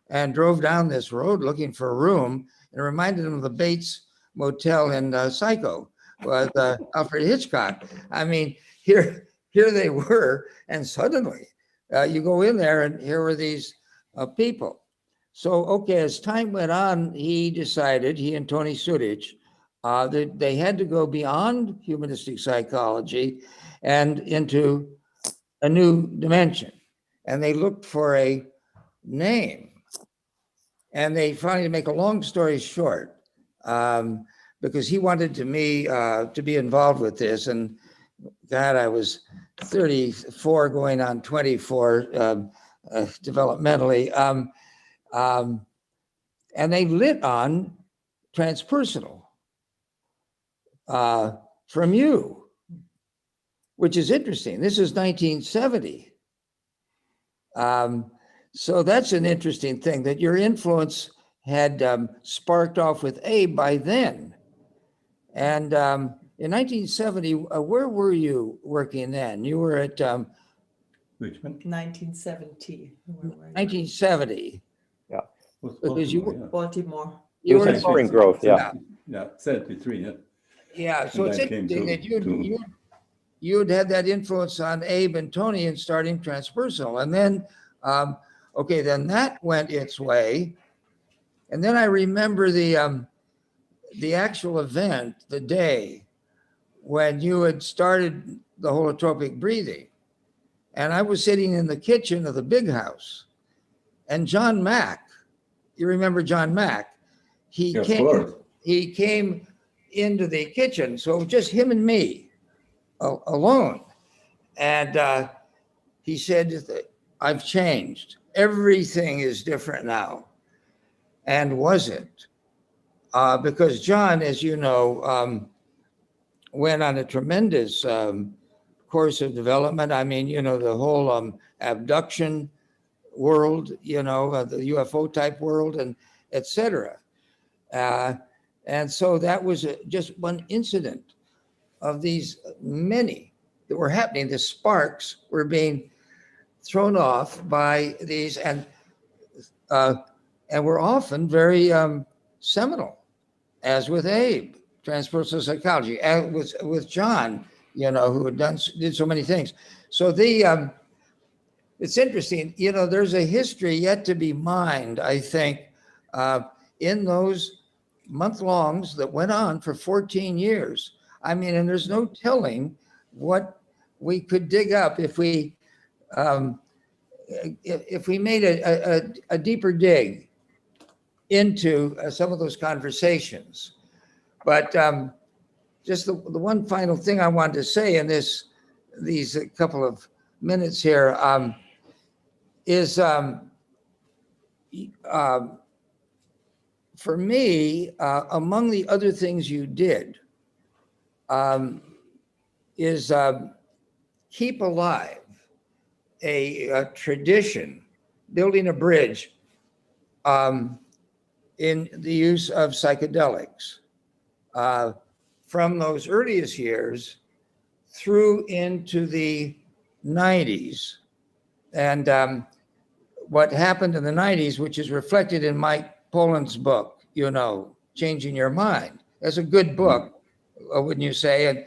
Speaker 12: and drove down this road looking for a room. And it reminded him of the Bates Motel in Psycho with Alfred Hitchcock. I mean, here they were, and suddenly you go in there and here were these people. So, okay, as time went on, he and Tony Sudich, that they had to go beyond humanistic psychology and into a new dimension. And they looked for a name. And they finally, to make a long story short, because he wanted me to be involved with this. And God, I was 34 going on 24 developmentally. And they lit on transpersonal from you, which is interesting. This is 1970. So that's an interesting thing, that your influence had sparked off with Abe by then. And in 1970, where were you working then? You were at
Speaker 4: Richmond?
Speaker 13: 1970.
Speaker 12: 1970.
Speaker 11: Yeah.
Speaker 12: Because you were
Speaker 13: Baltimore.
Speaker 11: You were in Spring Grove,
Speaker 4: yeah. Yeah, 73, yeah.
Speaker 12: Yeah, so it's interesting that you'd had that influence on Abe and Tony in starting transpersonal. And then, then that went its way. And then I remember the actual event, the day when you had started the holotropic breathing. And I was sitting in the kitchen of the big house. And John Mack, you remember John Mack? He came into the kitchen. So just him and me alone. And he said, I've changed. Everything is different now. And was it? Because John, as you know, went on a tremendous course of development. I mean, the whole abduction world, the UFO type world, and et cetera. And so that was just one incident of these many that were happening. The sparks were being thrown off by these, and were often very seminal, as with Abe, transpersonal psychology, and with John, who did so many things. So it's interesting, there's a history yet to be mined, I think, in those month-longs that went on for 14 years. I mean, and there's no telling what we could dig up if we made a deeper dig into some of those conversations. But just the one final thing I wanted to say in these couple of minutes here is for me, among the other things you did is keep alive a tradition, building a bridge in the use of psychedelics from those earliest years through into the 90s. And what happened in the 90s, which is reflected in Mike Pollan's book, Changing Your Mind. That's a good book, wouldn't you say? And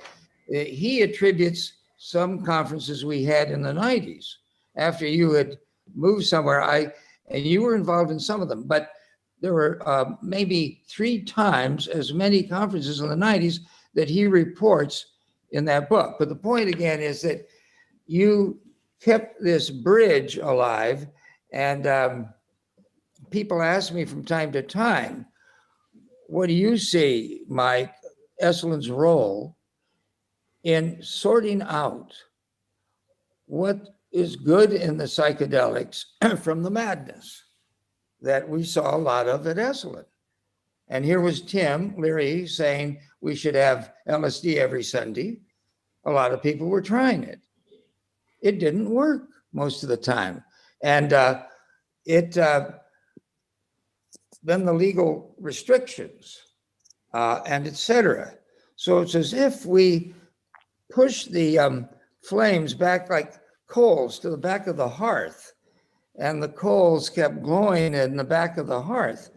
Speaker 12: he attributes some conferences we had in the 90s after you had moved somewhere. And you were involved in some of them, but there were maybe 3 times as many conferences in the 90s that he reports in that book. But the point again is that you kept this bridge alive, and people ask me from time to time, what do you see, Mike, Esalen role in sorting out what is good in the psychedelics from the madness that we saw a lot of at Esalen? And here was Tim Leary saying we should have LSD every Sunday. A lot of people were trying it. It didn't work most of the time. And then the legal restrictions and et cetera. So it's as if we push the flames back like coals to the back of the hearth, and the coals kept glowing in the back of the hearth,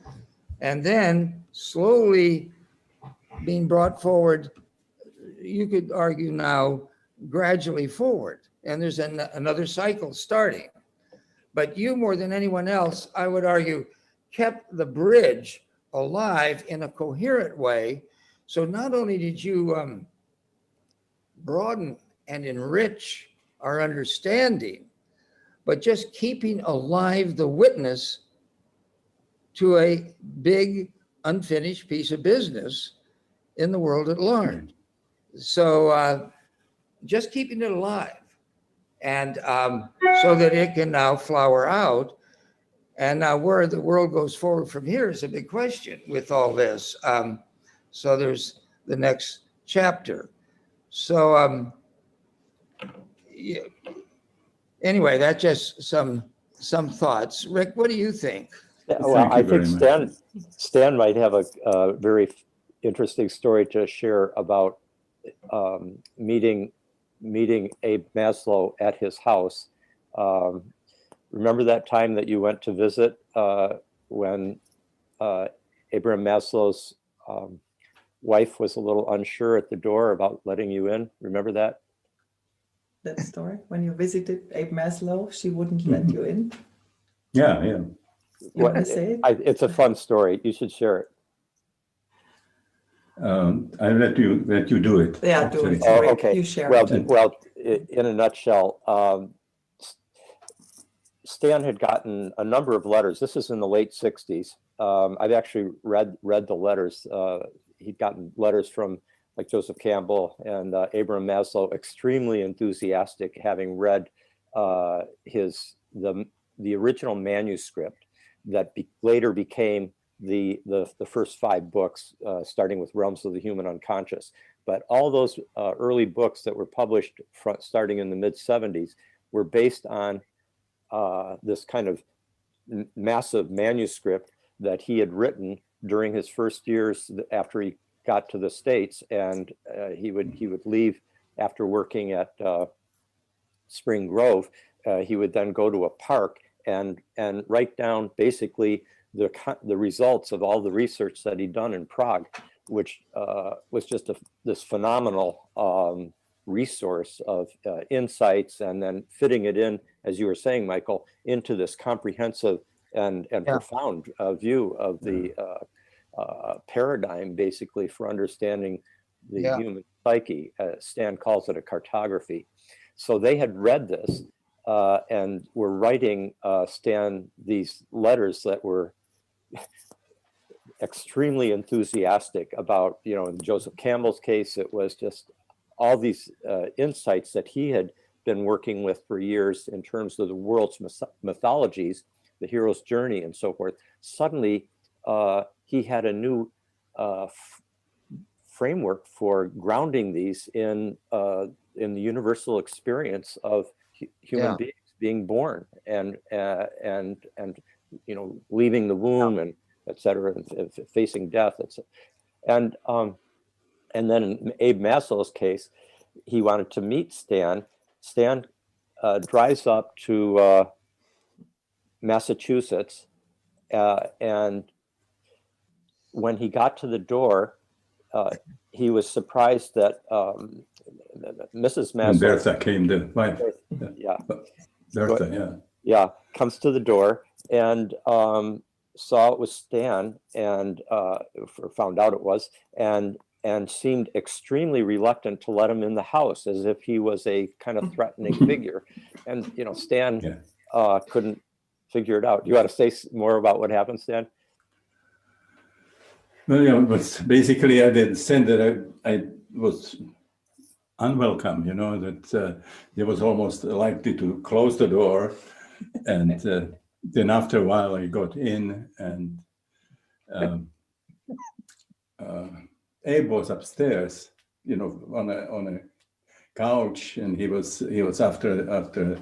Speaker 12: and then slowly being brought forward, you could argue now, gradually forward. And there's another cycle starting. But you, more than anyone else, I would argue, kept the bridge alive in a coherent way. So not only did you broaden and enrich our understanding, but just keeping alive the witness to a big unfinished piece of business in the world at large. So just keeping it alive, and so that it can now flower out. And now where the world goes forward from here is a big question with all this. So there's the next chapter. So yeah. Anyway, that's just some thoughts. Rick, what do you think?
Speaker 11: Well, I think Stan might have a very interesting story to share about meeting Abe Maslow at his house. Remember that time that you went to visit when Abraham Maslow's wife was a little unsure at the door about letting you in? Remember that?
Speaker 13: That story, when you visited Abe Maslow, she wouldn't let you in?
Speaker 4: Yeah.
Speaker 13: You want to say it?
Speaker 11: It's a fun story. You should share it.
Speaker 4: I'll let you do it.
Speaker 13: Yeah,
Speaker 4: actually.
Speaker 13: do it. Rick,
Speaker 11: okay.
Speaker 13: You share
Speaker 11: Well,
Speaker 13: it.
Speaker 11: well, in a nutshell, Stan had gotten a number of letters. This is in the late 60s. I've actually read the letters. He'd gotten letters from like Joseph Campbell and Abraham Maslow, extremely enthusiastic, having read the original manuscript that later became the first 5 books, starting with Realms of the Human Unconscious. But all those early books that were published starting in the mid-70s were based on this kind of massive manuscript that he had written during his first years after he got to the States, and he would leave after working at Spring Grove. He would then go to a park and write down basically the results of all the research that he'd done in Prague, which was just this phenomenal resource of insights, and then fitting it in, as you were saying, Michael, into this comprehensive and profound view of the paradigm, basically, for understanding the human psyche. Stan calls it a cartography. So they had read this and were writing Stan these letters that were extremely enthusiastic about, in Joseph Campbell's case, it was just all these insights that he had been working with for years in terms of the world's mythologies, the hero's journey and so forth. Suddenly, he had a new framework for grounding these in the universal experience of human beings being born and leaving the womb and et cetera, and facing death. And then in Abe Maslow's case, he wanted to meet Stan. Stan drives up to Massachusetts, and when he got to the door, he was surprised that Mrs. Maslow.
Speaker 4: And Bertha came, the wife. Bertha,
Speaker 11: comes to the door and saw it was Stan, and found out it was, and seemed extremely reluctant to let him in the house, as if he was a kind of threatening figure. And Stan couldn't figure it out. Do you want to say more about what happened, Stan?
Speaker 4: Well, but basically I did say that I was unwelcome, that he was almost likely to close the door. And then after a while I got in, and Abe was upstairs, on a couch, and he was after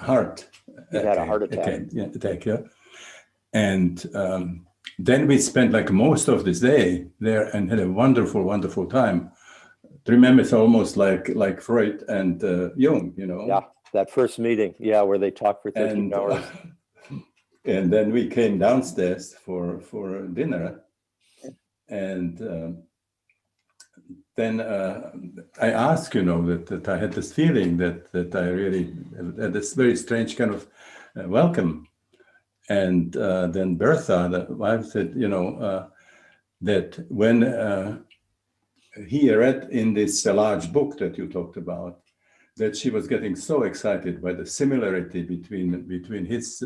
Speaker 4: heart.
Speaker 11: He had a heart attack.
Speaker 4: And then we spent like most of this day there and had a wonderful, wonderful time. Remember, it's almost like Freud and Jung,
Speaker 11: Yeah, that first meeting, where they talked for 13 hours.
Speaker 4: And then we came downstairs for dinner. And then I asked, that I had this feeling that I really had this very strange kind of welcome. And then Bertha, the wife, said, that when he read in this large book that you talked about, that she was getting so excited by the similarity between his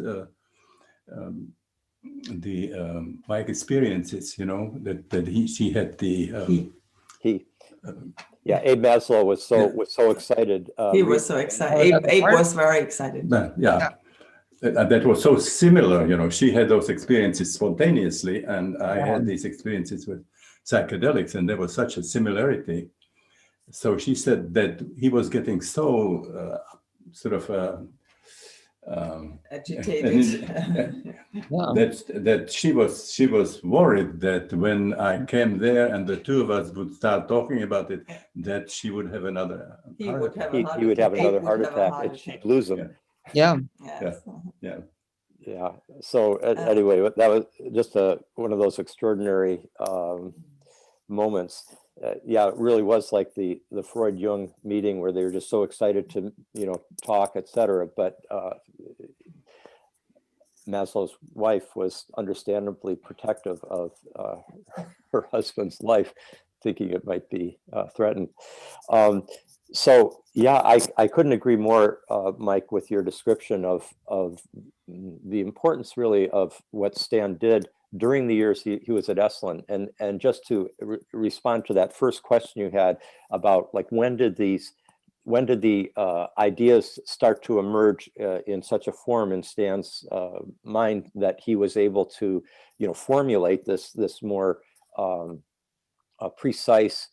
Speaker 4: Mike experiences, that she had the
Speaker 11: Abe Maslow was so excited.
Speaker 13: He was so excited. Abe was very excited.
Speaker 4: That was so similar. She had those experiences spontaneously, and I had these experiences with psychedelics, and there was such a similarity. So she said that he was getting so
Speaker 13: agitated.
Speaker 4: that she was worried that when I came there and the two of us would start talking about it, that she would have another.
Speaker 11: He would have another heart attack, and she'd lose him.
Speaker 12: Yeah.
Speaker 11: So anyway, that was just one of those extraordinary moments. It really was like the Freud Jung meeting, where they were just so excited to talk, etc. But Maslow's wife was understandably protective of her husband's life, thinking it might be threatened. So I couldn't agree more, Mike, with your description of the importance really of what Stan did during the years he was at Esalen. And just to respond to that first question you had about like when did the ideas start to emerge in such a form in Stan's mind that he was able to formulate this more precise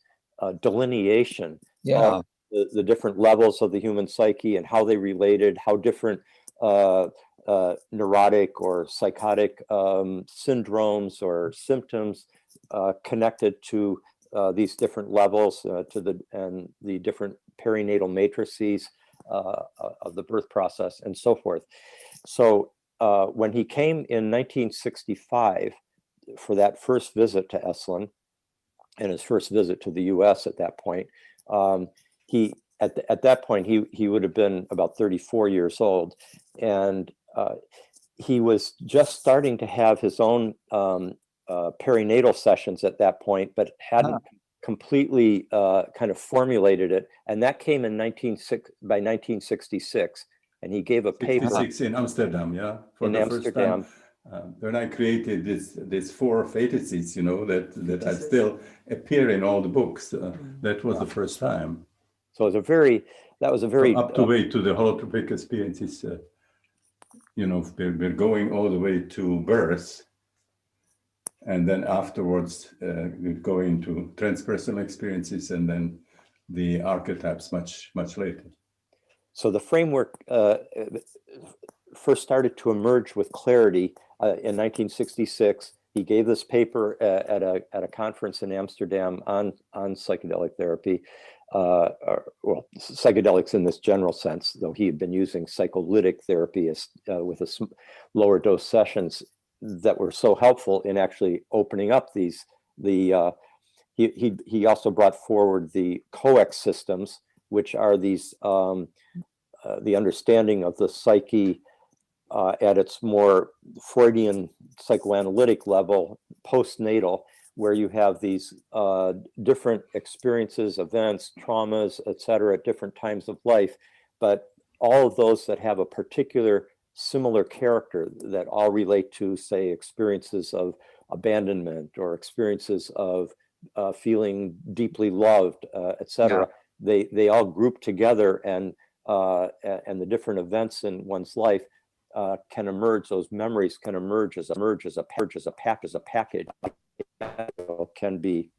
Speaker 11: delineation of the different levels of the human psyche and how they related, how different neurotic or psychotic syndromes or symptoms connected to these different levels and the different perinatal matrices of the birth process and so forth. So when he came in 1965 for that first visit to Esalen and his first visit to the US at that point, at that point he would have been about 34 years old, and he was just starting to have his own perinatal sessions at that point, but hadn't completely kind of formulated it. And that came by 1966. And he gave a paper
Speaker 4: 66 in Amsterdam, yeah, for the
Speaker 11: Amsterdam.
Speaker 4: First time. When I created this 4 fantasies, that I still appear in all the books. That was the first time.
Speaker 11: So it was that was a very
Speaker 4: up the way to the holotropic experiences. We're going all the way to birth, and then afterwards we're going to transpersonal experiences, and then the archetypes much later.
Speaker 11: So the framework first started to emerge with clarity in 1966. He gave this paper at a conference in Amsterdam on psychedelic therapy, psychedelics in this general sense, though he had been using psycholytic therapy with lower dose sessions that were so helpful in actually opening up he also brought forward the COEX systems, which are these the understanding of the psyche at its more Freudian psychoanalytic level, postnatal, where you have these different experiences, events, traumas, etc., at different times of life, but all of those that have a particular similar character that all relate to, say, experiences of abandonment or experiences of feeling deeply loved, etc. Yeah. They all group together, and the different events in one's life can emerge. Those memories can emerge as a package, can be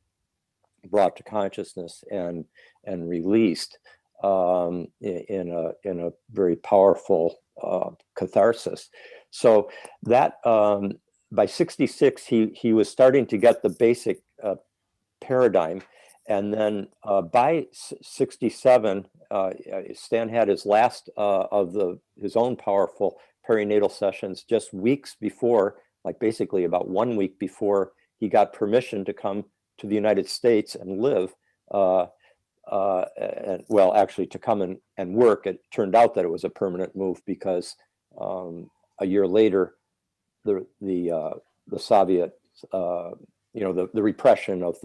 Speaker 11: brought to consciousness and released in a very powerful catharsis. So that by 66 he was starting to get the basic paradigm, and then by 67 Stan had his last of his own powerful perinatal sessions just weeks before, like basically about 1 week before he got permission to come to the United States and live, and well, actually to come and work. It turned out that it was a permanent move because a year later, the Soviet, the repression of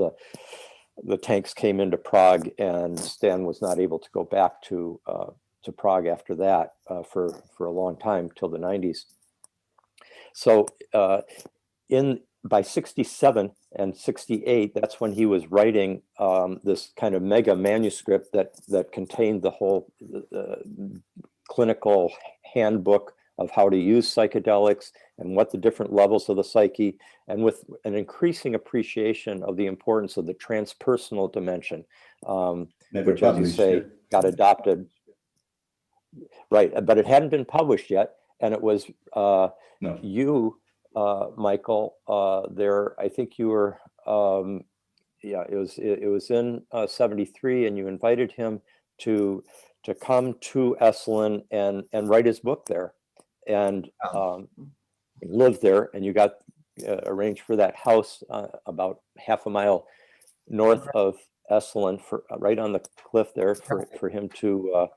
Speaker 11: the tanks came into Prague, and Stan was not able to go back to Prague after that for a long time, till the 90s. So by 67 and 68, that's when he was writing this kind of mega manuscript that contained the whole clinical handbook of how to use psychedelics and what the different levels of the psyche, and with an increasing appreciation of the importance of the transpersonal dimension, which, as you say, got adopted. Right, but it hadn't been published yet, and it was you, Michael. There, I think you were. It was in '73, and you invited him to come to Esalen and write his book there, and live there. And you got arranged for that house about half a mile north of Esalen, right on the cliff there, for him to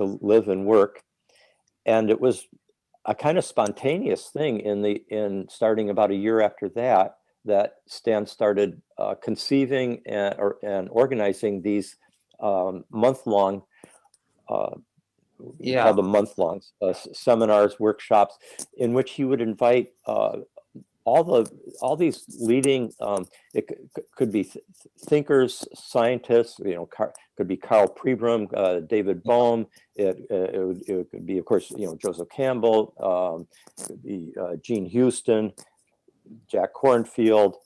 Speaker 11: live and work. And it was a kind of spontaneous thing in starting about a year after that Stan started conceiving and organizing these month-long, called them month-longs, seminars, workshops, in which he would invite all these leading, it could be thinkers, scientists, could be Carl Pribram, David Bohm. It could be, of course, Joseph Campbell, could be Gene Houston, Jack Kornfield,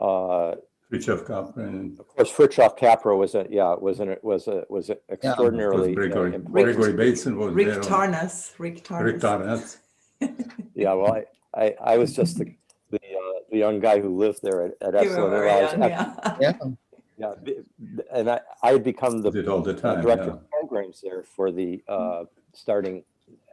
Speaker 4: Fritjof Capra.
Speaker 11: Of course, Fritjof Capra was extraordinarily
Speaker 4: Gregory
Speaker 11: important.
Speaker 4: Bateson was
Speaker 13: Rick Tarnas.
Speaker 11: Yeah, well, I was just the young guy who lived there at
Speaker 13: You were
Speaker 11: Esalen.
Speaker 13: very
Speaker 11: And I was
Speaker 13: young, yeah.
Speaker 11: yeah, and I had become the
Speaker 4: Did all the time,
Speaker 11: director
Speaker 4: yeah.
Speaker 11: of programs there for the starting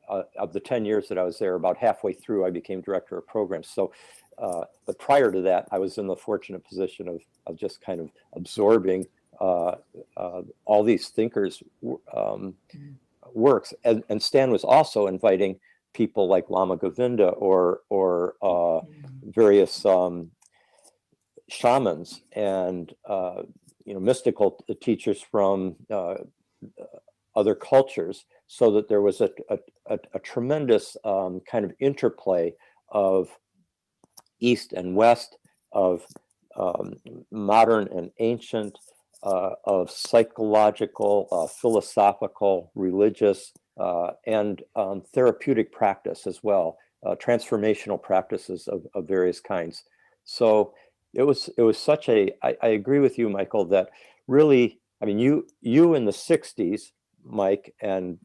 Speaker 11: of the 10 years that I was there. About halfway through, I became director of programs. So, but prior to that, I was in the fortunate position of just kind of absorbing all these thinkers' works. And Stan was also inviting people like Lama Govinda or various shamans and mystical teachers from other cultures, so that there was a tremendous kind of interplay of East and West, of modern and ancient, of psychological, philosophical, religious, and therapeutic practice as well, transformational practices of various kinds. So it was such I agree with you, Michael, that really, I mean, you in the 60s, Mike, and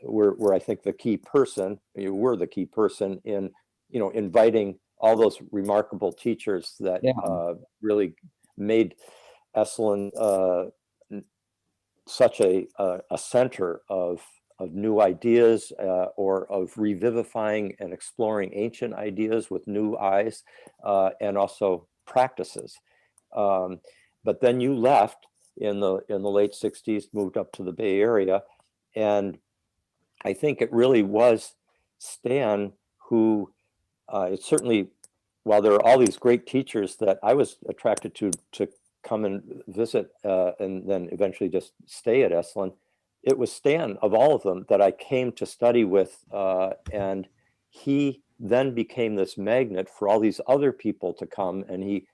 Speaker 11: were I think the key person. You were the key person in inviting all those remarkable teachers that really made Esalen such a center of new ideas, or of revivifying and exploring ancient ideas with new eyes, and also practices. But then you left in the late 60s, moved up to the Bay Area, and I think it really was Stan who, it certainly, while there are all these great teachers that I was attracted to come and visit, and then eventually just stay at Esalen, it was Stan of all of them that I came to study with, and he then became this magnet for all these other people to come, and he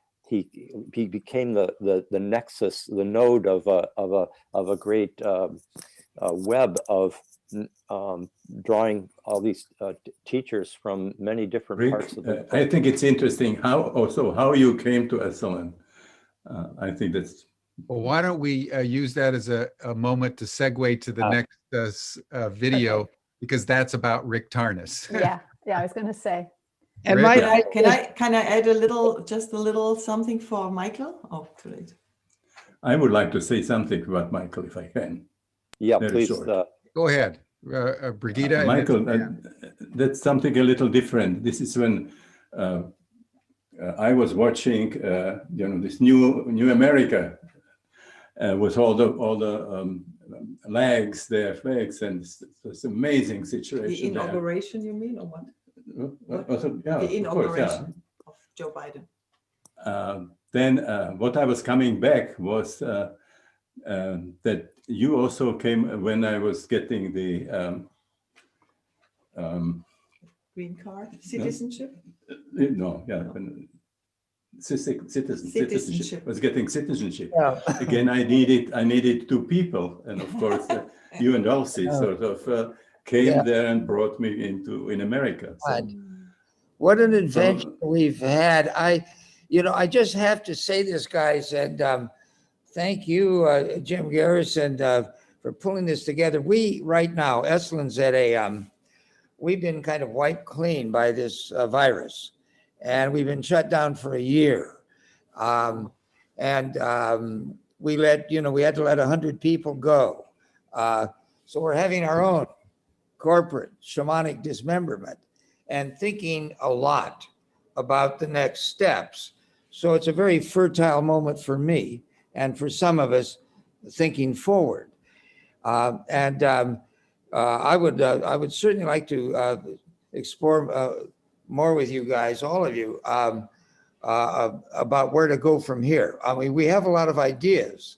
Speaker 11: became the nexus, the node of a great web of drawing all these teachers from many different
Speaker 4: Rick,
Speaker 11: parts of the world.
Speaker 4: I think it's interesting how you came to Esalen. I think that's.
Speaker 1: Well, why don't we use that as a moment to segue to the next video, because that's about Rick Tarnas.
Speaker 2: Yeah, I was going to say.
Speaker 13: And can I add just a little something for Michael? Oh, too late.
Speaker 4: I would like to say something about Michael, if I can.
Speaker 11: Yeah,
Speaker 4: very
Speaker 11: please.
Speaker 4: Short.
Speaker 1: Go ahead, Brigitte.
Speaker 4: Michael, that's something a little different. This is when I was watching, this new America, with all the flags, their flags, and it's an amazing situation.
Speaker 13: The inauguration, you mean, or what?
Speaker 4: Yeah,
Speaker 13: the inauguration of Joe Biden.
Speaker 4: Then what I was coming back was that you also came when I was getting the
Speaker 13: green card, citizenship.
Speaker 4: Citizenship. I was getting citizenship.
Speaker 12: Yeah.
Speaker 4: Again, I needed two people, and of course, you and Elsie sort of came there and brought me in America. So,
Speaker 12: what an adventure we've had! I just have to say this, guys, and thank you, Jim Garrison, for pulling this together. We right now, Esalen's at we've been kind of wiped clean by this virus, and we've been shut down for a year, we had to let 100 people go, so we're having our own corporate shamanic dismemberment and thinking a lot about the next steps. So it's a very fertile moment for me and for some of us thinking forward. I would certainly like to explore more with you guys, all of you, about where to go from here. I mean, we have a lot of ideas,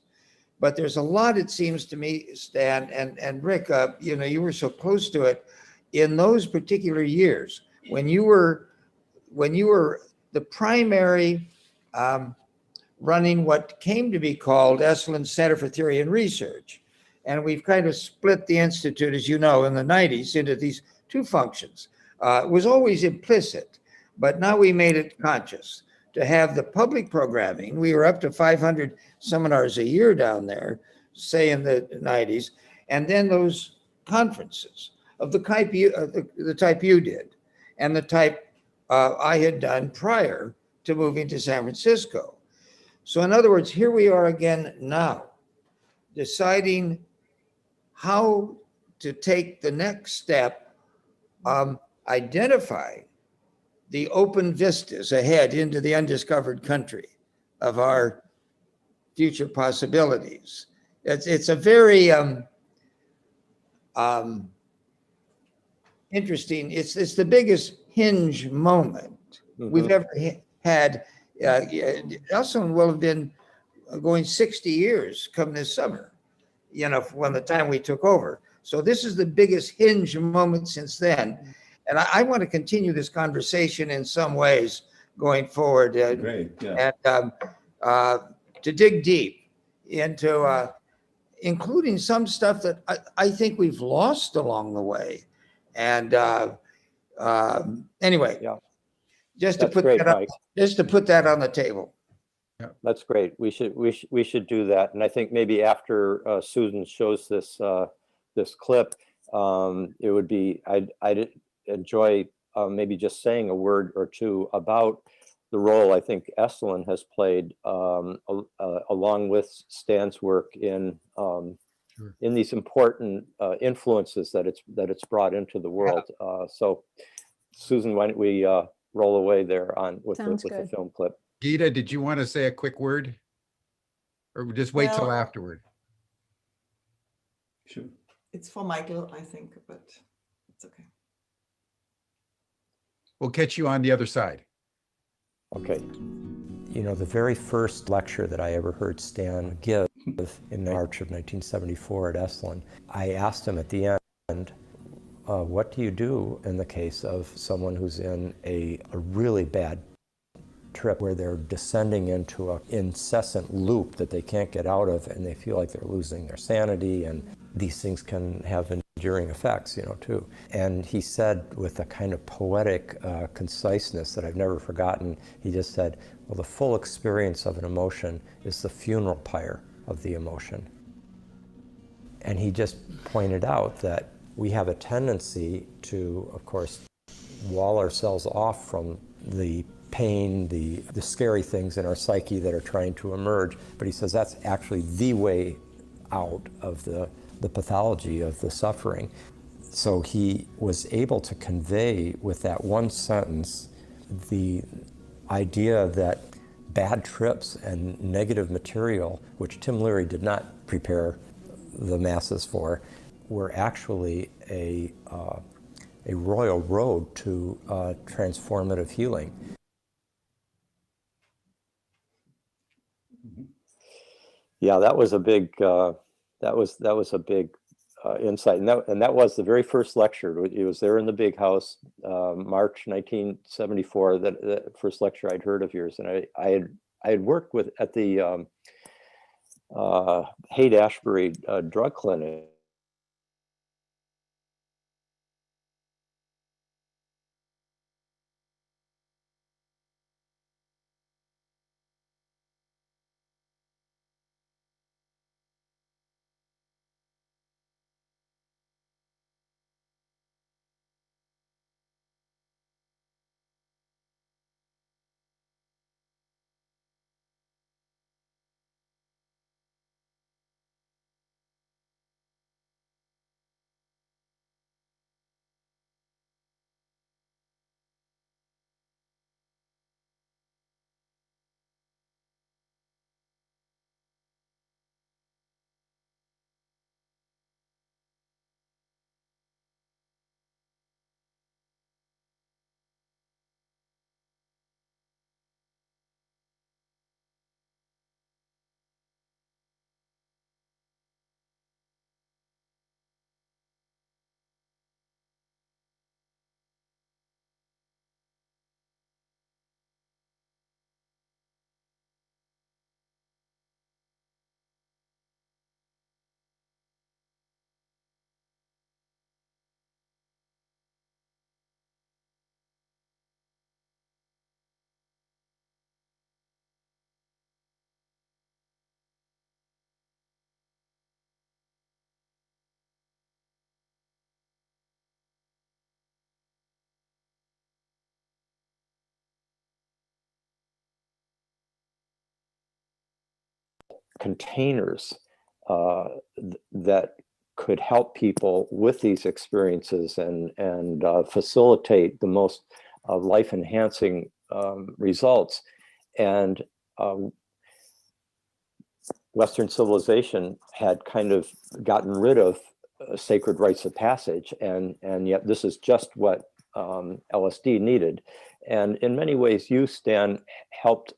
Speaker 12: but there's a lot, it seems to me, Stan and Rick, you were so close to it in those particular years when you were the primary running what came to be called Esalen Center for Theory and Research. And we've kind of split the Institute, as you know, in the 90s into these two functions. It was always implicit, but now we made it conscious to have the public programming. We were up to 500 seminars a year down there, say in the 90s, and then those conferences. of the type the type you did, and the type I had done prior to moving to San Francisco. So in other words, here we are again now, deciding how to take the next step, identify the open vistas ahead into the undiscovered country of our future possibilities. It's a very interesting. It's the biggest hinge moment we've ever had. Esalen will have been going 60 years come this summer, when the time we took over. So this is the biggest hinge moment since then. And I want to continue this conversation in some ways going forward.
Speaker 4: Great, yeah.
Speaker 12: And to dig deep into including some stuff that I think we've lost along the way. And anyway, just to
Speaker 11: That's
Speaker 12: put
Speaker 11: great,
Speaker 12: that up,
Speaker 11: Mike.
Speaker 12: just to put that on the table.
Speaker 11: That's great. We should do that. And I think maybe after Susan shows this this clip, it would be I'd enjoy maybe just saying a word or two about the role I think Esalen has played along with Stan's work in these important influences that it's brought into the world. So, Susan, why don't we roll away there with the film clip?
Speaker 1: Gita, did you want to say a quick word, or just wait till afterward?
Speaker 4: Sure.
Speaker 13: It's for Michael, I think, but it's okay.
Speaker 1: We'll catch you on the other side.
Speaker 11: Okay.
Speaker 9: The very first lecture that I ever heard Stan give in March of 1974 at Esalen, I asked him at the end, what do you do in the case of someone who's in a really bad trip where they're descending into an incessant loop that they can't get out of, and they feel like they're losing their sanity, and these things can have enduring effects, too. And he said, with a kind of poetic conciseness that I've never forgotten, he just said, well, the full experience of an emotion is the funeral pyre of the emotion. And he just pointed out that we have a tendency to, of course, wall ourselves off from the pain, the scary things in our psyche that are trying to emerge. But he says that's actually the way out of the pathology of the suffering. So he was able to convey with that one sentence the idea that bad trips and negative material, which Tim Leary did not prepare the masses for, were actually a royal road to transformative healing.
Speaker 11: Yeah, that was a big insight, and that was the very first lecture. It was there in the Big House, March 1974. That first lecture I'd heard of yours, and I had worked at the Haight-Ashbury drug clinic. containers that could help people with these experiences and facilitate the most life-enhancing results. And Western civilization had kind of gotten rid of sacred rites of passage, and yet this is just what LSD needed. And in many ways, you, Stan, helped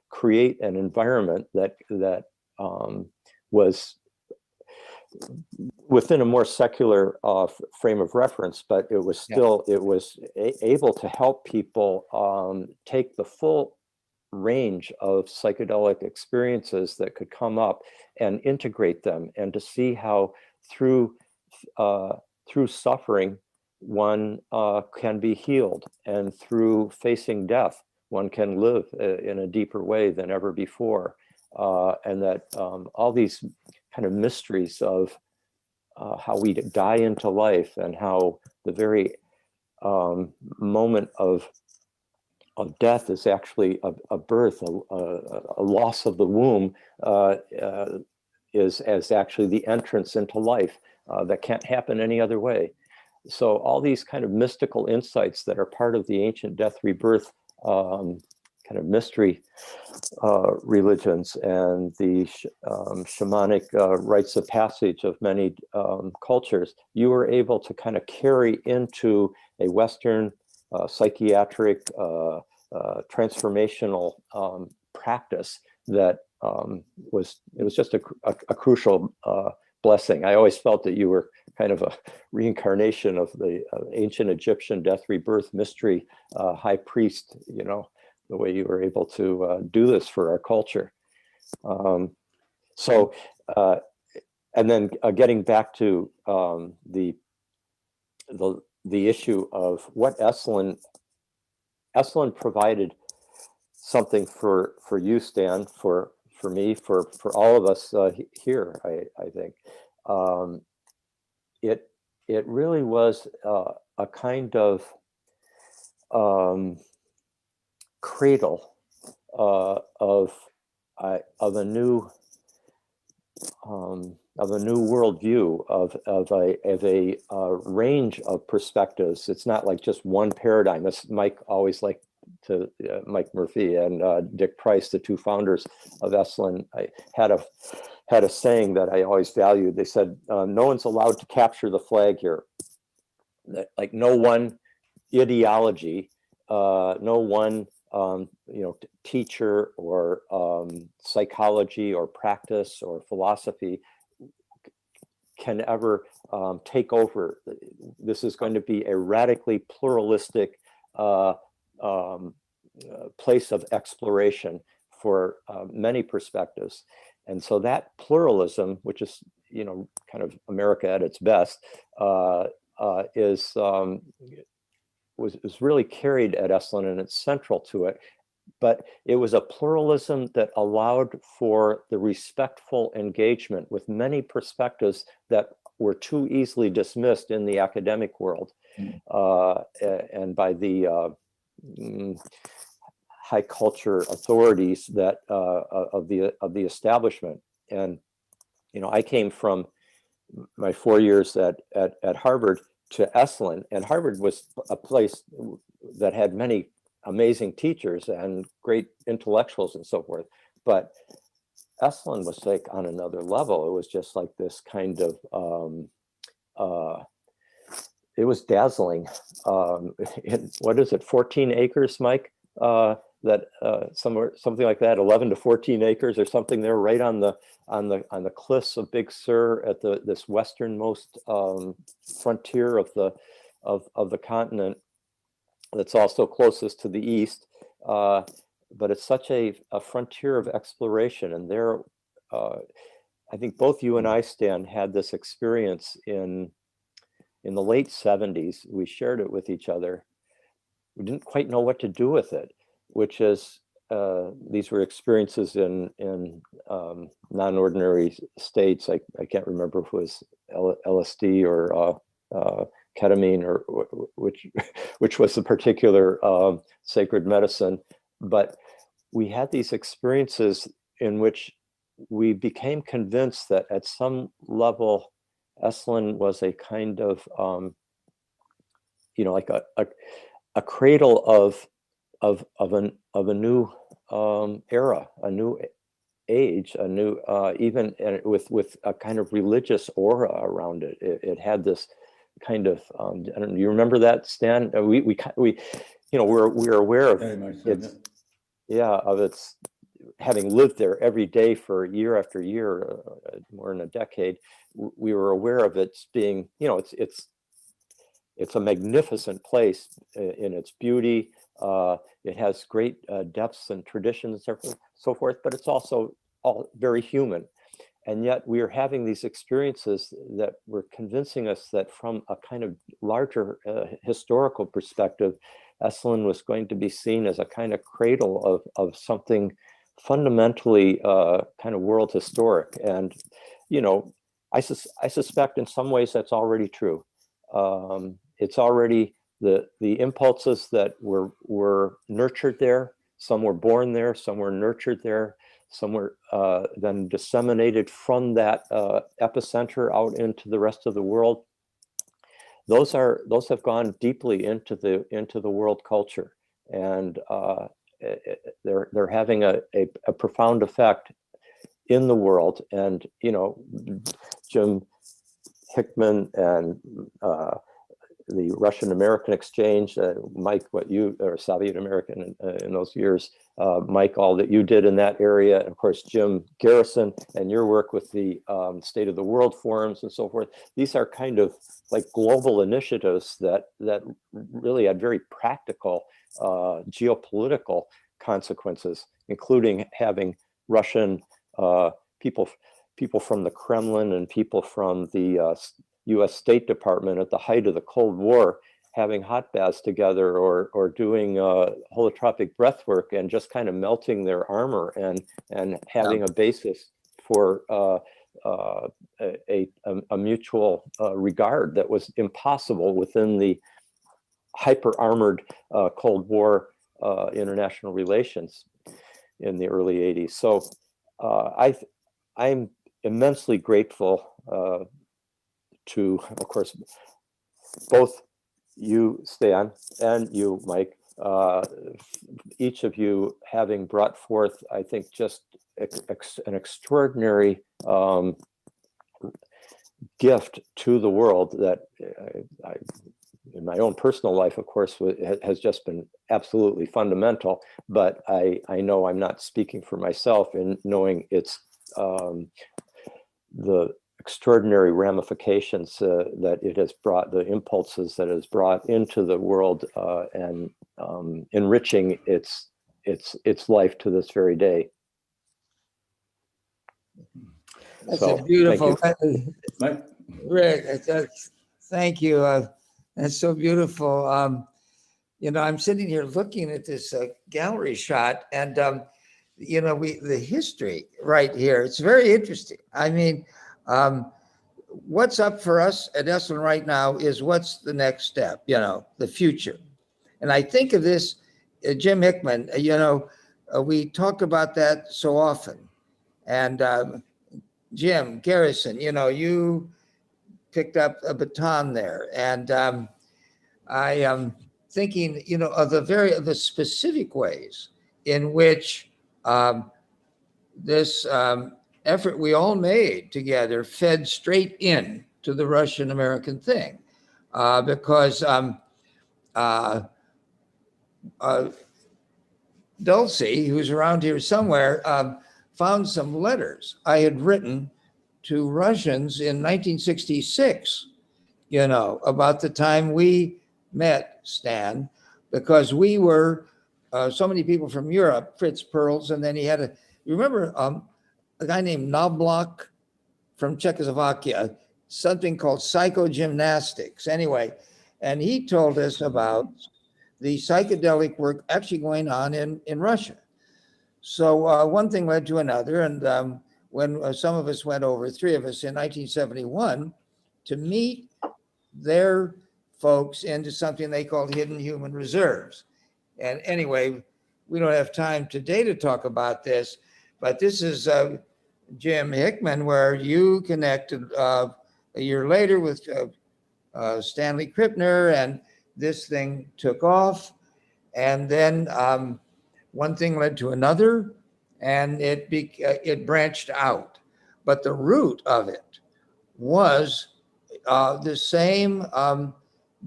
Speaker 11: create an environment that was within a more secular frame of reference, but it was still, able to help people take the full range of psychedelic experiences that could come up and integrate them, and to see how through suffering one can be healed, and through facing death one can live in a deeper way than ever before, and that all these kind of mysteries of how we die into life, and how the very moment of death is actually a birth, a loss of the womb is actually the entrance into life that can't happen any other way. So all these kind of mystical insights that are part of the ancient death rebirth kind of mystery religions, and the shamanic rites of passage of many cultures, you were able to kind of carry into a Western psychiatric transformational practice that was just a crucial blessing. I always felt that you were kind of a reincarnation of the ancient Egyptian death rebirth mystery high priest, you know, the way you were able to do this for our culture. And then getting back to the issue of what Esalen provided something for you, Stan, for me, for all of us here, I think. It really was a kind of cradle of a new worldview, of a range of perspectives. It's not like just one paradigm. As Mike always liked to, Mike Murphy and Dick Price, the two founders of Esalen, I had a saying that I always valued. They said, no one's allowed to capture the flag here. That, like, no one ideology, no one teacher or psychology or practice or philosophy can ever take over. This is going to be a radically pluralistic place of exploration for many perspectives. And so that pluralism, which is, kind of America at its best, was really carried at Esalen, and it's central to it. But it was a pluralism that allowed for the respectful engagement with many perspectives that were too easily dismissed in the academic world and by the high culture authorities that of the establishment. And I came from my 4 years at Harvard to Esalen, and Harvard was a place that had many amazing teachers and great intellectuals and so forth, but Esalen was like on another level. It was just like this kind of it was dazzling. What is it, 14 acres, Mike? Something like that, 11 to 14 acres or something. They're right on the cliffs of Big Sur at this westernmost frontier of the continent. That's also closest to the east, but it's such a frontier of exploration. And there, I think both you and I, Stan, had this experience in the late 70s. We shared it with each other. We didn't quite know what to do with it, which is these were experiences in non-ordinary states. I can't remember if it was LSD or ketamine, or which was the particular sacred medicine. But we had these experiences in which we became convinced that at some level, Esalen was a kind of, like a cradle of a new era, a new age, a new even with a kind of religious aura around it. It had this kind of I don't know. You remember that, Stan? We're aware of its of its having lived there every day for year after year, more than a decade. We were aware of its being, it's a magnificent place in its beauty. It has great depths and traditions and so forth, but it's also all very human. And yet we are having these experiences that were convincing us that from a kind of larger historical perspective, Esalen was going to be seen as a kind of cradle of something fundamentally kind of world historic. And, I suspect in some ways that's already true. It's already the impulses that were nurtured there. Some were born there, some were nurtured there, some were then disseminated from that epicenter out into the rest of the world. Those have gone deeply into the world culture, and they're having a profound effect in the world. And Jim Hickman and the Russian-American exchange, Mike, or Soviet-American in those years, Mike, all that you did in that area, and of course, Jim Garrison and your work with the State of the World forums and so forth. These are kind of like global initiatives that really had very practical geopolitical consequences, including having Russian people from the Kremlin and people from the U.S. State Department at the height of the Cold War having hot baths together or doing holotropic breath work and just kind of melting their armor and having a basis for a mutual regard that was impossible within the hyper armored Cold War international relations in the early 80s. So I'm immensely grateful to, of course, both you, Stan, and you, Mike, each of you having brought forth, I think, just an extraordinary gift to the world that I, in my own personal life, of course, has just been absolutely fundamental. But I know I'm not speaking for myself in knowing it's the extraordinary ramifications that it has brought, the impulses that it has brought into the world and enriching its life to this very day.
Speaker 12: That's
Speaker 11: So,
Speaker 12: a beautiful,
Speaker 4: Mike?
Speaker 12: Rick, thank you. That's so beautiful. I'm sitting here looking at this gallery shot, and the history right here, it's very interesting. I mean, what's up for us at Esalen right now is what's the next step, the future. And I think of this, Jim Hickman, we talk about that so often. And Jim Garrison, you picked up a baton there. And I am thinking, of the specific ways in which this effort we all made together fed straight in to the Russian-American thing, because Dulcie, who's around here somewhere, found some letters I had written to Russians in 1966, about the time we met, Stan, because we were so many people from Europe, Fritz Perls, and then he had you remember a guy named Knobloch from Czechoslovakia, something called psychogymnastics. Anyway, and he told us about the psychedelic work actually going on in Russia. So one thing led to another, and when some of us went over, 3 of us in 1971, to meet their folks into something they called Hidden Human Reserves. And anyway, we don't have time today to talk about this, but this is Jim Hickman, where you connected a year later with Stanley Krippner, and this thing took off. And then one thing led to another, and it branched out. But the root of it was the same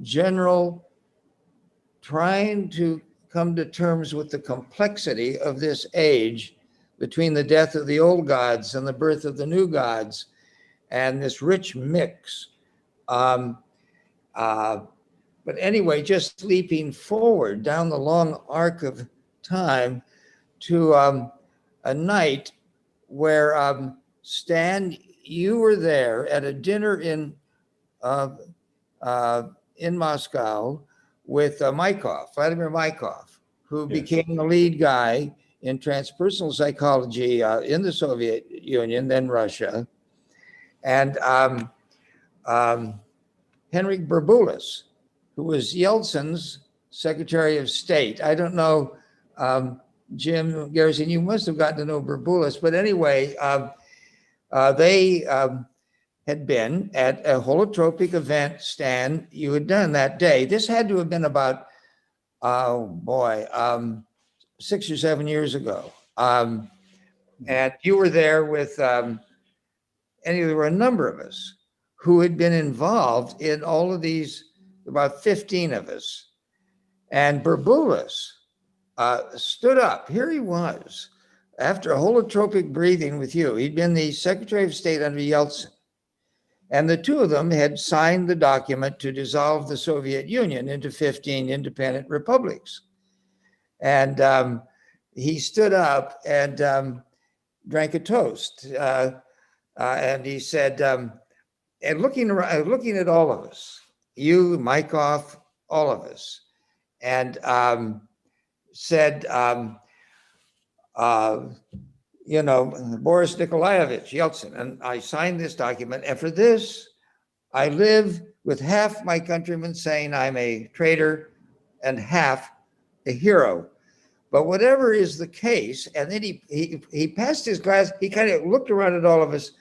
Speaker 12: general trying to come to terms with the complexity of this age between the death of the old gods and the birth of the new gods, and this rich mix. But anyway, just leaping forward down the long arc of time to a night where Stan, you were there at a dinner in Moscow with Vladimir Maikov, who became the lead guy in transpersonal psychology in the Soviet Union, then Russia, and Henryk Burbulis, who was Yeltsin's Secretary of State. I don't know, Jim Garrison, you must have gotten to know Burbulis, but anyway, they had been at a holotropic event, Stan, you had done that day. This had to have been about, 6 or 7 years ago. And you were there with, and there were a number of us who had been involved in all of these, about 15 of us. And Burbulis stood up. Here he was, after a holotropic breathing with you. He'd been the Secretary of State under Yeltsin. And the two of them had signed the document to dissolve the Soviet Union into 15 independent republics. And he stood up and drank a toast. And he said, and looking at all of us, you, Maikov, all of us, and said, Boris Nikolaevich Yeltsin, and I signed this document, and for this, I live with half my countrymen saying I'm a traitor and half a hero. But whatever is the case, and then he passed his glass, he kind of looked around at all of us.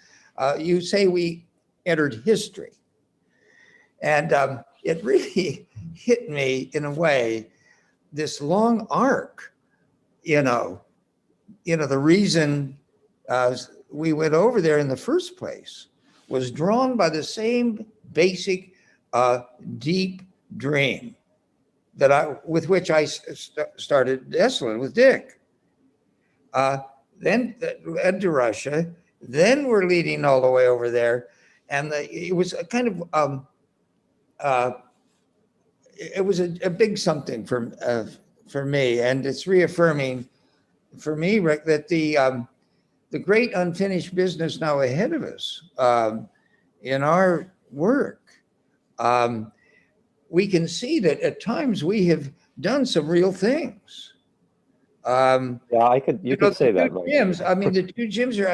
Speaker 12: You say we entered history. And it really hit me in a way, this long arc, the reason we went over there in the first place was drawn by the same basic deep dream with which I started Esalen with Dick. Then led to Russia. Then we're leading all the way over there, and it was a kind of it was a big something for me, and it's reaffirming for me, Rick, that the great unfinished business now ahead of us in our work. We can see that at times we have done some real things.
Speaker 11: You could say that. Right?
Speaker 12: Gyms, the two gyms are,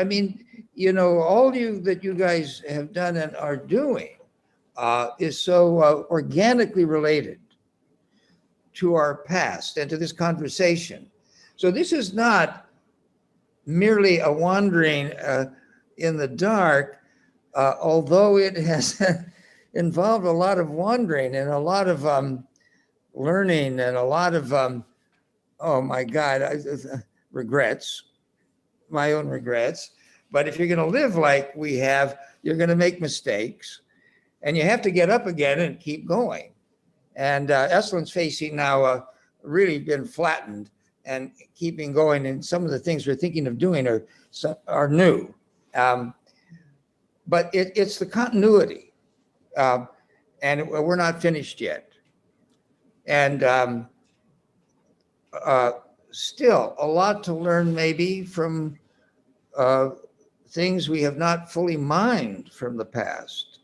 Speaker 12: all that you guys have done and are doing is so organically related to our past and to this conversation. So this is not merely a wandering in the dark, although it has involved a lot of wandering and a lot of learning and a lot of, oh my God, regrets, my own regrets. But if you're going to live like we have, you're going to make mistakes, and you have to get up again and keep going. And Esalen's facing now really been flattened and keeping going. And some of the things we're thinking of doing are new. But it's the continuity. And we're not finished yet. And still a lot to learn maybe from things we have not fully mined from the past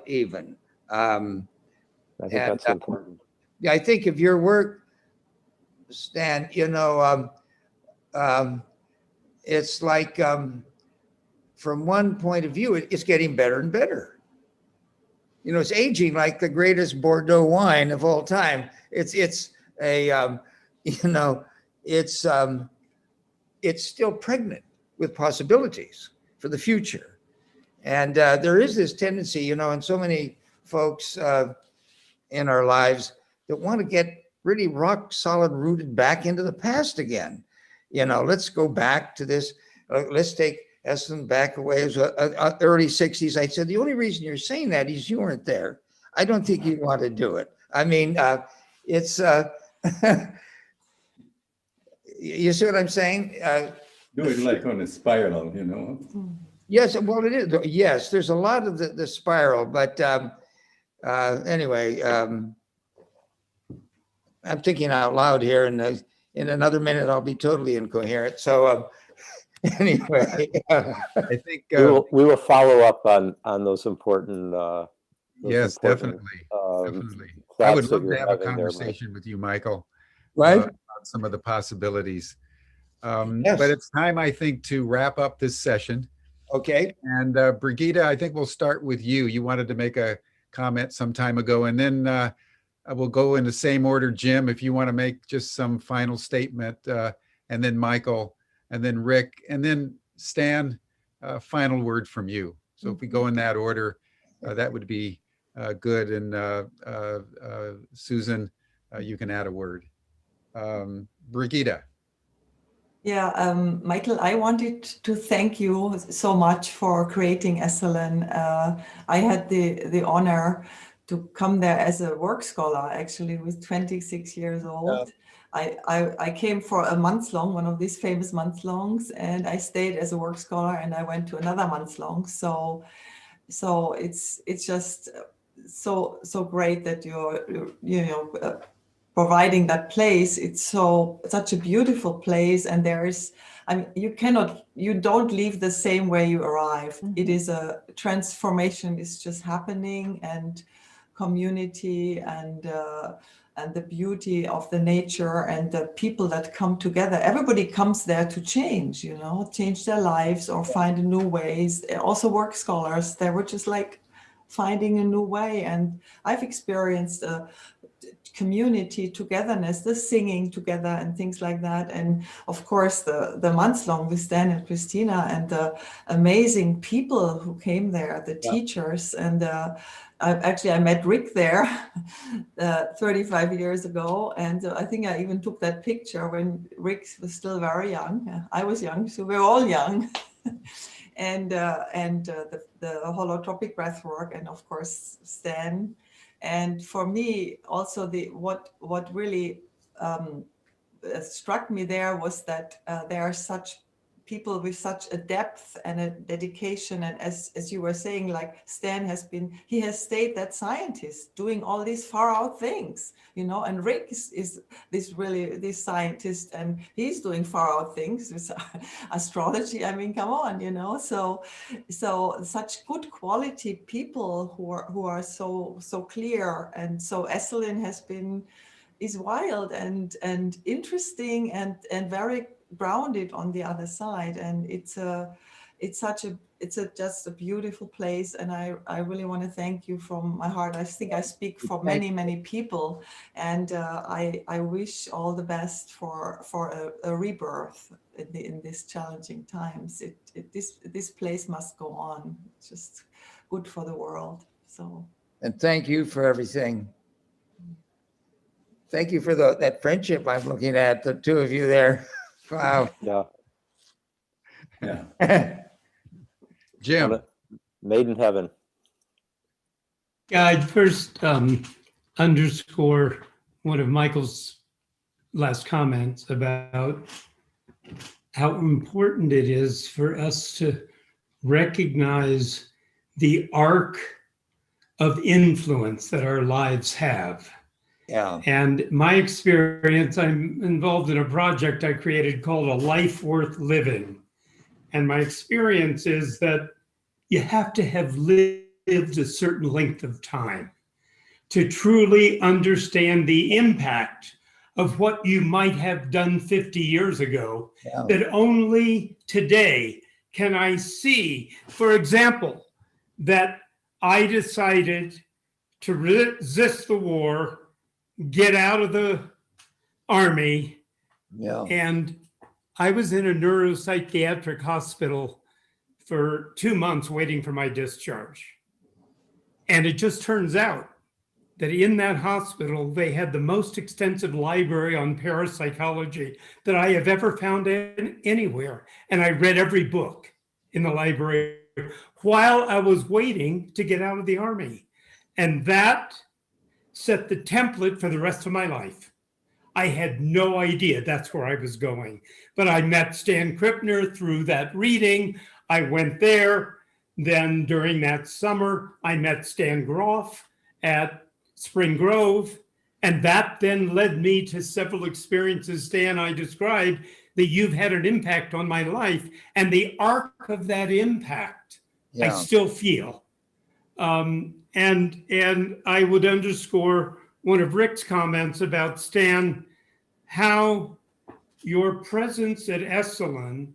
Speaker 12: even.
Speaker 11: I think that's important.
Speaker 12: Yeah, I think of your work, Stan, it's like from one point of view, it's getting better and better. It's aging like the greatest Bordeaux wine of all time. It's still pregnant with possibilities for the future. And there is this tendency, you know, in so many folks in our lives that want to get really rock solid rooted back into the past again. You know, let's go back to this. Let's take Esalen back away. It was early 60s. I said, the only reason you're saying that is you weren't there. I don't think you'd want to do it. I mean, it's, you see what I'm saying?
Speaker 4: Do it like on a spiral, you know?
Speaker 12: Yes, well, it is. Yes, there's a lot of the spiral, but anyway, I'm thinking out loud here, and in another minute, I'll be totally incoherent. So anyway,
Speaker 1: I think
Speaker 11: we will follow up on those important.
Speaker 1: Yes, definitely. Definitely. I would love to have a conversation with you, Michael,
Speaker 12: right?
Speaker 1: About some of the possibilities.
Speaker 12: Yes.
Speaker 1: But it's time, I think, to wrap up this session.
Speaker 12: Okay.
Speaker 1: And Brigitte, I think we'll start with you. You wanted to make a comment some time ago, and then we'll go in the same order. Jim, if you want to make just some final statement, and then Michael, and then Rick, and then Stan, final word from you. So if we go in that order, that would be good. And Susan, you can add a word. Brigitte.
Speaker 13: Yeah, Michael, I wanted to thank you so much for creating Esalen. I had the honor to come there as a work scholar, actually, with 26 years old. I came for a month-long, one of these famous month-longs, and I stayed as a work scholar, and I went to another month-long. So it's just so great that you're providing that place. It's such a beautiful place, and I mean, you don't leave the same way you arrived. Mm-hmm. It is a transformation is just happening, and community and the beauty of the nature and the people that come together. Everybody comes there to change, change their lives or find new ways. Also work scholars, they were just like finding a new way. And I've experienced community togetherness, the singing together and things like that. And of course, the months long with Stan and Christina and the amazing people who came there, the teachers. And I met Rick there 35 years ago. And I think I even took that picture when Rick was still very young. I was young, so we're all young. and the holotropic breath work, and of course, Stan. And for me, also what really struck me there was that there are such people with such a depth and a dedication. And as you were saying, like Stan he has stayed that scientist doing all these far out things, and Rick is this scientist, and he's doing far out things with astrology. I mean, come on, so such good quality people who are so clear. And so Esalen is wild and interesting and very grounded on the other side, and it's just a beautiful place. And I really want to thank you from my heart. I think I speak for many people, and I wish all the best for a rebirth in these challenging times. This place must go on. It's just good for the world. So,
Speaker 12: and thank you for everything. Thank you for that friendship I'm looking at, the two of you there. Wow.
Speaker 4: Yeah.
Speaker 1: Jim.
Speaker 11: Made in heaven.
Speaker 10: Yeah, I'd first underscore one of Michael's last comments about how important it is for us to recognize the arc of influence that our lives have.
Speaker 12: Yeah.
Speaker 10: And my experience, I'm involved in a project I created called A Life Worth Living. And my experience is that you have to have lived a certain length of time to truly understand the impact of what you might have done 50 years ago, that only today can I see. For example, that I decided to resist the war, get out of the army, and I was in a neuropsychiatric hospital for 2 months waiting for my discharge. And it just turns out that in that hospital, they had the most extensive library on parapsychology that I have ever found anywhere. And I read every book in the library while I was waiting to get out of the Army. And that set the template for the rest of my life. I had no idea that's where I was going. But I met Stan Krippner through that reading. I went there. Then during that summer, I met Stan Grof at Spring Grove. And that then led me to several experiences, Stan, I described, that you've had an impact on my life. And the arc of that impact, I still feel. And I would underscore one of Rick's comments about, Stan, how your presence at Esalen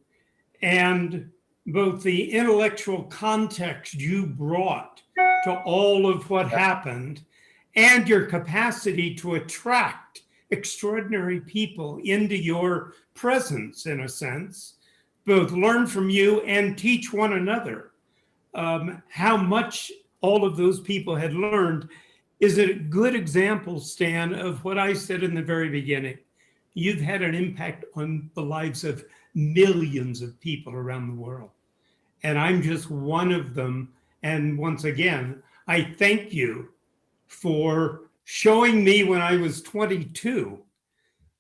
Speaker 10: and both the intellectual context you brought to all of what happened and your capacity to attract extraordinary people into your presence, in a sense, both learn from you and teach one another. How much all of those people had learned is a good example, Stan, of what I said in the very beginning. You've had an impact on the lives of millions of people around the world. And I'm just one of them. And once again, I thank you for showing me when I was 22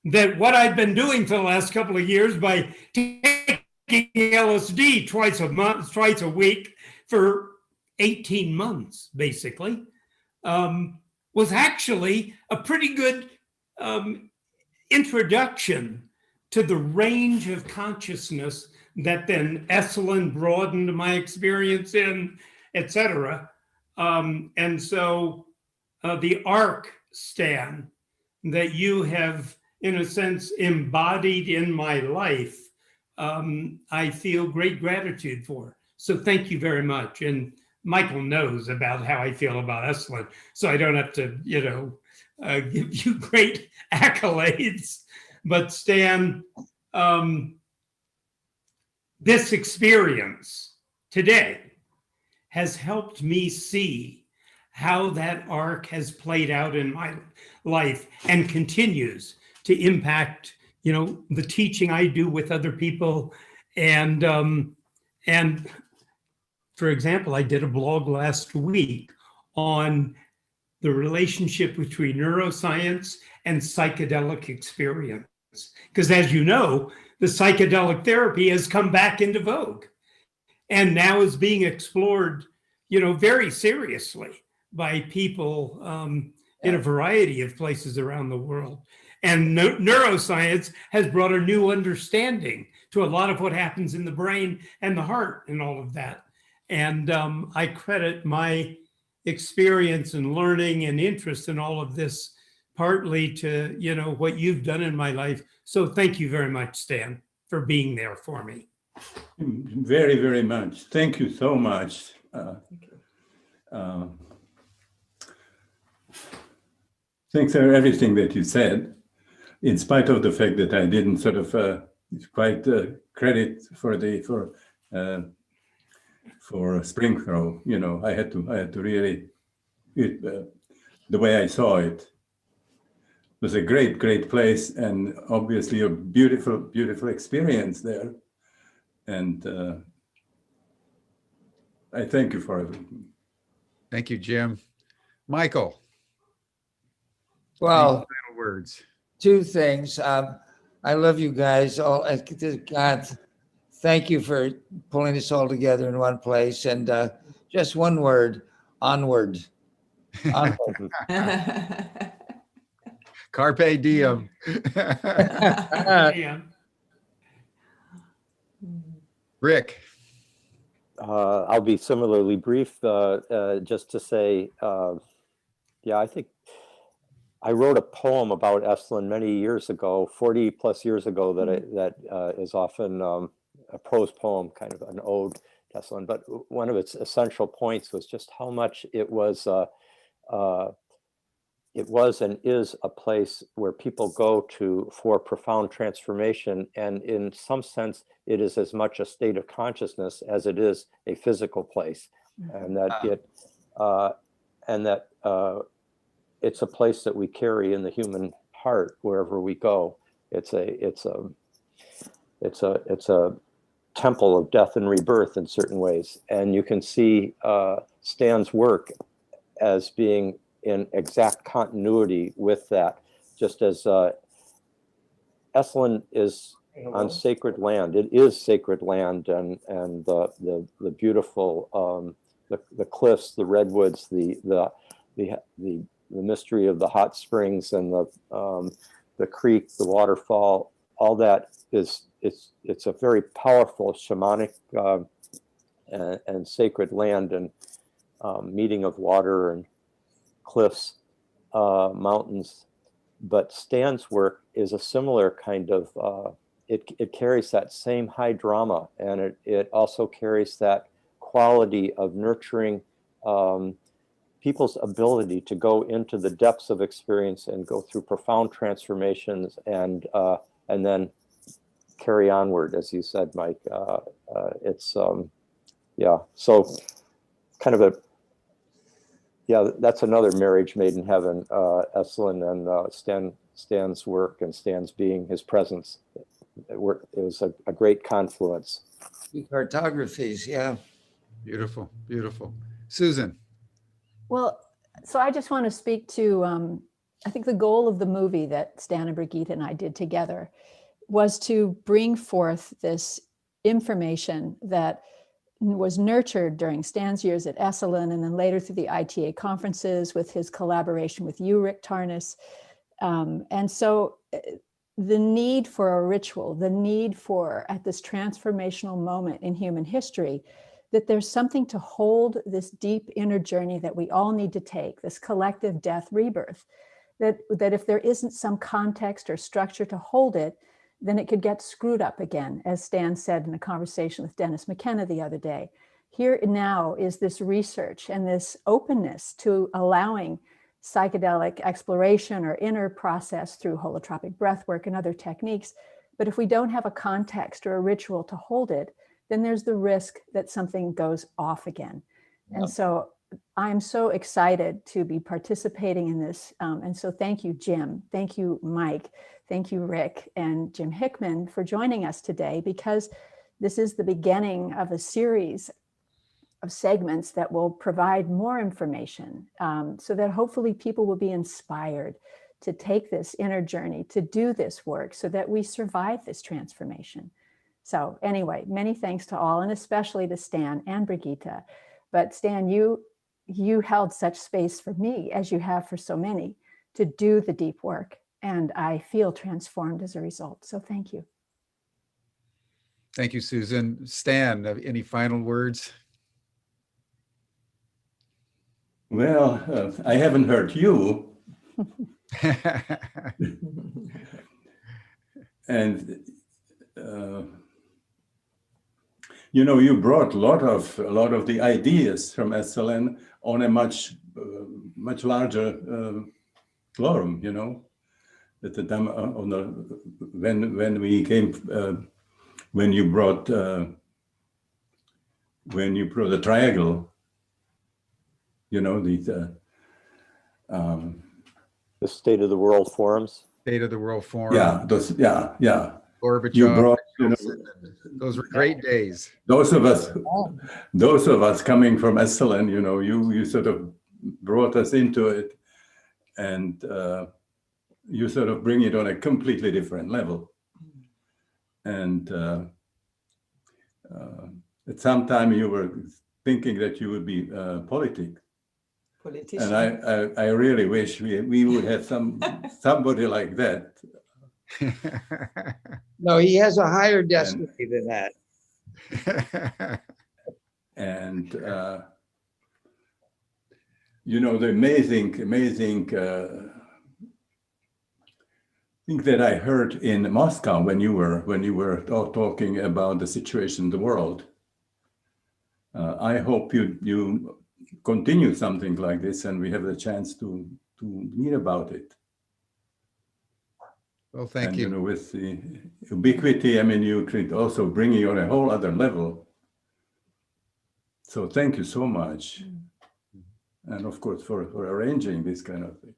Speaker 10: that what I've been doing for the last couple of years by taking LSD twice a week for 18 months, basically, was actually a pretty good introduction to the range of consciousness that then Esalen broadened my experience in, et cetera. And so the arc, Stan, that you have, in a sense, embodied in my life, I feel great gratitude for. So thank you very much. And Michael knows about how I feel about Esalen, so I don't have to, give you great accolades. But Stan, this experience today has helped me see how that arc has played out in my life and continues to impact, the teaching I do with other people. And for example, I did a blog last week on the relationship between neuroscience and psychedelic experience. Because as you know, the psychedelic therapy has come back into vogue and now is being explored, very seriously by people in a variety of places around the world. And neuroscience has brought a new understanding to a lot of what happens in the brain and the heart and all of that. And I credit my experience and learning and interest in all of this partly to, what you've done in my life. So thank you very much, Stan, for being there for me.
Speaker 4: Very, very much. Thank you so much. Thanks for everything that you said, in spite of the fact that I didn't sort of quite credit for Spring Grove. I had to really, the way I saw it was a great, great place, and obviously a beautiful, beautiful experience there. And I thank you for everything.
Speaker 1: Thank you, Jim. Michael.
Speaker 12: Well,
Speaker 1: final words.
Speaker 12: Two things. I love you guys. God, thank you for pulling this all together in one place. And just one word, onward. Onward.
Speaker 1: Carpe diem. Rick.
Speaker 11: I'll be similarly brief, just to say, I think I wrote a poem about Esalen many years ago, 40 plus years ago, that is often a prose poem, kind of an ode to Esalen. But one of its essential points was just how much it was it was and is a place where people go to for profound transformation. And in some sense, it is as much a state of consciousness as it is a physical place. And that it's a place that we carry in the human heart wherever we go. It's a temple of death and rebirth in certain ways. And you can see Stan's work as being in exact continuity with that, just as Esalen is on sacred land. It is sacred land, and the beautiful the cliffs, the redwoods, the mystery of the hot springs and the creek, the waterfall, all that it's a very powerful shamanic and sacred land, and meeting of water and cliffs, mountains. But Stan's work is a similar kind of, it carries that same high drama, and it also carries that quality of nurturing people's ability to go into the depths of experience and go through profound transformations, and then carry onward, as you said, Mike. So kind of that's another marriage made in heaven, Esalen and Stan's work and Stan's being, his presence. It was a great confluence.
Speaker 12: Cartographies, yeah.
Speaker 1: Beautiful, beautiful. Susan.
Speaker 2: Well, so I just want to speak to, I think the goal of the movie that Stan and Brigitte and I did together was to bring forth this information that was nurtured during Stan's years at Esalen, and then later through the ITA conferences with his collaboration with you, Rick Tarnas. And so the need for a ritual, the need for, at this transformational moment in human history, that there's something to hold this deep inner journey that we all need to take, this collective death rebirth, that if there isn't some context or structure to hold it, then it could get screwed up again, as Stan said in a conversation with Dennis McKenna the other day. Here now is this research and this openness to allowing psychedelic exploration or inner process through holotropic breathwork and other techniques. But if we don't have a context or a ritual to hold it, then there's the risk that something goes off again. Yep. And so I'm so excited to be participating in this. And so thank you, Jim. Thank you, Mike. Thank you, Rick and Jim Hickman, for joining us today, because this is the beginning of a series of segments that will provide more information, so that hopefully people will be inspired to take this inner journey, to do this work so that we survive this transformation. So anyway, many thanks to all, and especially to Stan and Brigitte. But Stan, you held such space for me, as you have for so many, to do the deep work. And I feel transformed as a result. So thank you.
Speaker 1: Thank you, Susan. Stan, any final words?
Speaker 4: Well, I haven't heard you. And you brought a lot of the ideas from Esalen on a much larger forum. At the time when you brought the triangle,
Speaker 11: the State of the World forums.
Speaker 1: State of the World forum.
Speaker 4: Yeah,
Speaker 1: Gorbachev.
Speaker 4: You brought,
Speaker 1: those were great days.
Speaker 4: Those of us coming from Esalen, you sort of brought us into it, and you sort of bring it on a completely different level. And at some time you were thinking that you would be politician. And I really wish we would have somebody like that.
Speaker 12: No, he has a higher destiny than that.
Speaker 4: And the amazing thing that I heard in Moscow when you were talking about the situation in the world. I hope you continue something like this, and we have the chance to hear about it.
Speaker 1: Well, thank
Speaker 4: and,
Speaker 1: you.
Speaker 4: With the ubiquity, I mean, you could also bring it on a whole other level. So thank you so much. And of course, for arranging this kind of thing.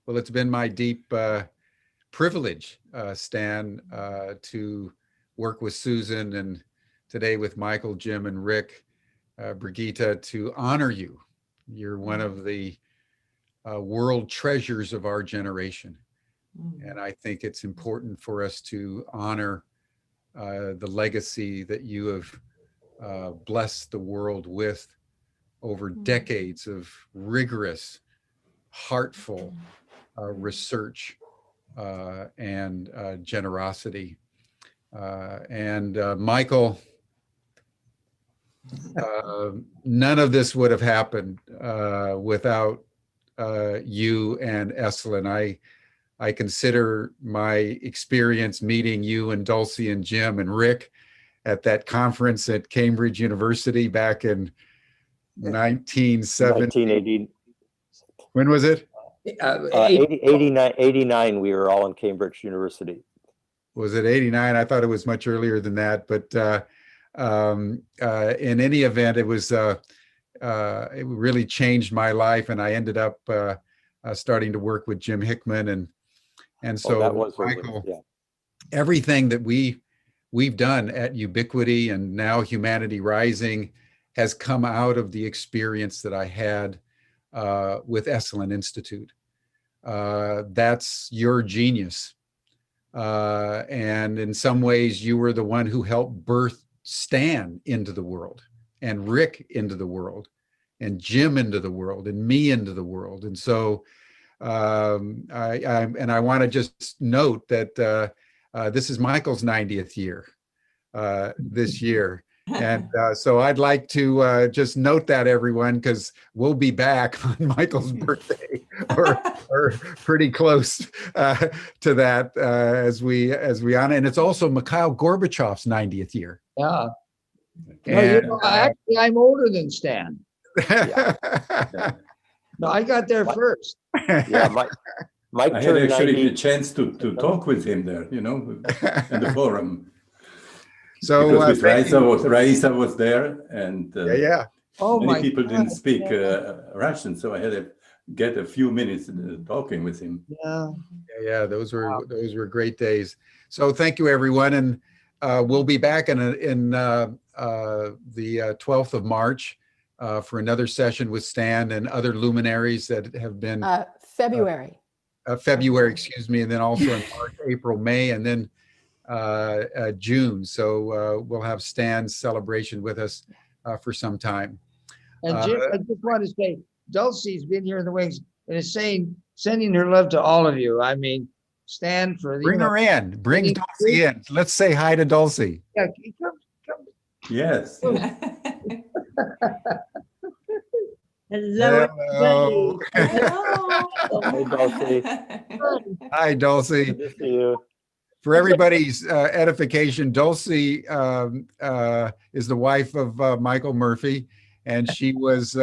Speaker 1: Well, it's been my deep privilege, Stan, to work with Susan and today with Michael, Jim, and Rick, Brigitte, to honor you. You're one of the world treasures of our generation. And I think it's important for us to honor the legacy that you have blessed the world with over decades of rigorous, heartful research and generosity. Michael, none of this would have happened without you and Esalen. I consider my experience meeting you and Dulcie and Jim and Rick at that conference at Cambridge University back in 1980. When was it?
Speaker 11: 89, we were all in Cambridge University.
Speaker 1: Was it 89? I thought it was much earlier than that. But in any event, it was it really changed my life, and I ended up starting to work with Jim Hickman, and so
Speaker 11: that was
Speaker 1: Michael, everything that we've done at Ubiquity and now Humanity Rising has come out of the experience that I had with Esalen Institute. That's your genius. And in some ways, you were the one who helped birth Stan into the world, and Rick into the world, and Jim into the world, and me into the world. And so I want to just note that this is Michael's 90th year this year. And so I'd like to just note that, everyone, because we'll be back on Michael's birthday or pretty close to that as we honor. And it's also Mikhail Gorbachev's 90th year.
Speaker 12: Yeah.
Speaker 1: And,
Speaker 12: actually, I'm older than Stan. No, I got there first.
Speaker 11: Yeah, Mike
Speaker 4: I had
Speaker 11: turned
Speaker 4: actually
Speaker 11: 90.
Speaker 4: a chance to talk with him there, in the forum.
Speaker 1: So
Speaker 4: because Raisa was there, and many people didn't speak Russian, so I had to get a few minutes talking with him.
Speaker 1: Yeah, those were great days. So thank you, everyone, and we'll be back in the 12th of March for another session with Stan and other luminaries that have been
Speaker 2: February.
Speaker 1: February, excuse me, and then also in March, April, May, and then June. So we'll have Stan's celebration with us for some time.
Speaker 12: And Jim, I just want to say, Dulcie's been here in the wings and is sending her love to all of you. I mean, Stan for the
Speaker 1: bring her in, bring Dulcie in. Let's say hi to Dulcie.
Speaker 12: Yeah, come.
Speaker 4: Yes.
Speaker 14: Hello,
Speaker 1: Hello.
Speaker 11: Hey, Dulcie.
Speaker 1: Hi, Dulcie.
Speaker 11: Good to see you.
Speaker 1: For everybody's edification, Dulcie is the wife of Michael Murphy, and she was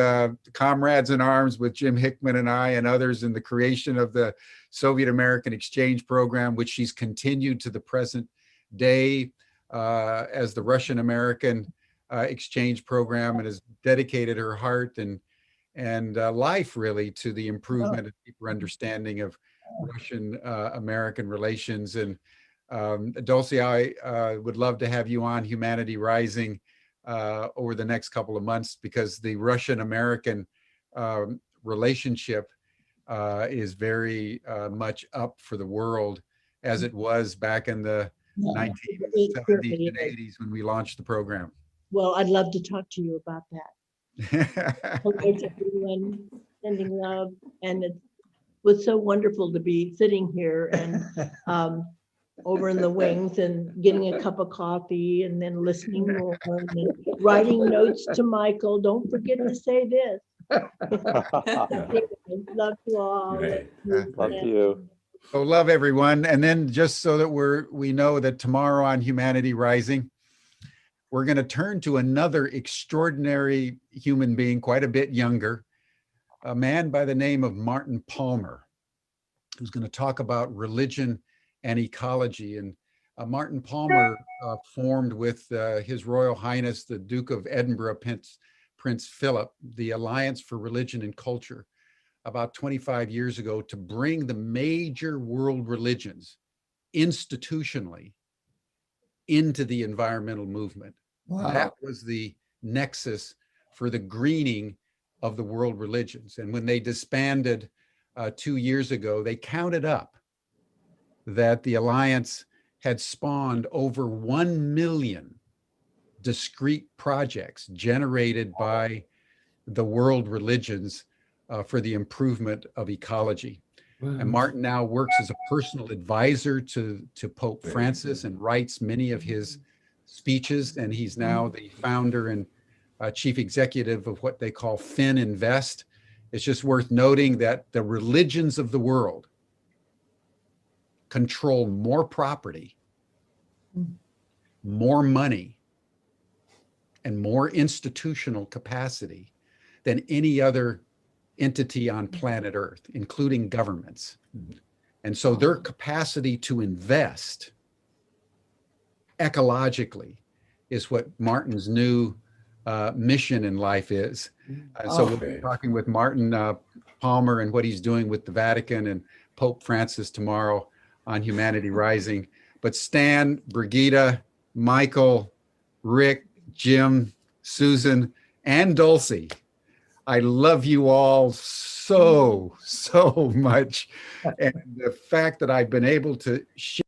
Speaker 1: comrades in arms with Jim Hickman and I and others in the creation of the Soviet American Exchange Program, which she's continued to the present day as the Russian American Exchange Program, and has dedicated her heart and life really to the improvement and deeper understanding of Russian American relations. And Dulcie, I would love to have you on Humanity Rising over the next couple of months, because the Russian-American relationship is very much up for the world, as it was back in the 1970s and 80s when we launched the program.
Speaker 14: Well, I'd love to talk to you about that. Hello to everyone, sending love, and it was so wonderful to be sitting here and over in the wings and getting a cup of coffee and then listening more and writing notes to Michael. Don't forget to say this. Love you all.
Speaker 11: Love you.
Speaker 1: So love everyone. And then just so that we know that tomorrow on Humanity Rising, we're going to turn to another extraordinary human being, quite a bit younger, a man by the name of Martin Palmer, who's going to talk about religion and ecology. And Martin Palmer formed with His Royal Highness, the Duke of Edinburgh, Prince Philip, the Alliance for Religion and Culture about 25 years ago to bring the major world religions institutionally into the environmental movement.
Speaker 12: Wow.
Speaker 1: And that was the nexus for the greening of the world religions. And when they disbanded 2 years ago, they counted up that the Alliance had spawned over 1 million discrete projects generated by the world religions for the improvement of ecology. And Martin now works as a personal advisor to Pope Francis and writes many of his speeches. And he's now the founder and chief executive of what they call FinInvest. It's just worth noting that the religions of the world control more property, more money, and more institutional capacity than any other entity on planet Earth, including governments. And so their capacity to invest ecologically is what Martin's new mission in life is. So we'll be talking with Martin Palmer and what he's doing with the Vatican and Pope Francis tomorrow on Humanity Rising. But Stan, Brigitte, Michael, Rick, Jim, Susan, and Dulcie, I love you all so much. And the fact that I've been able to share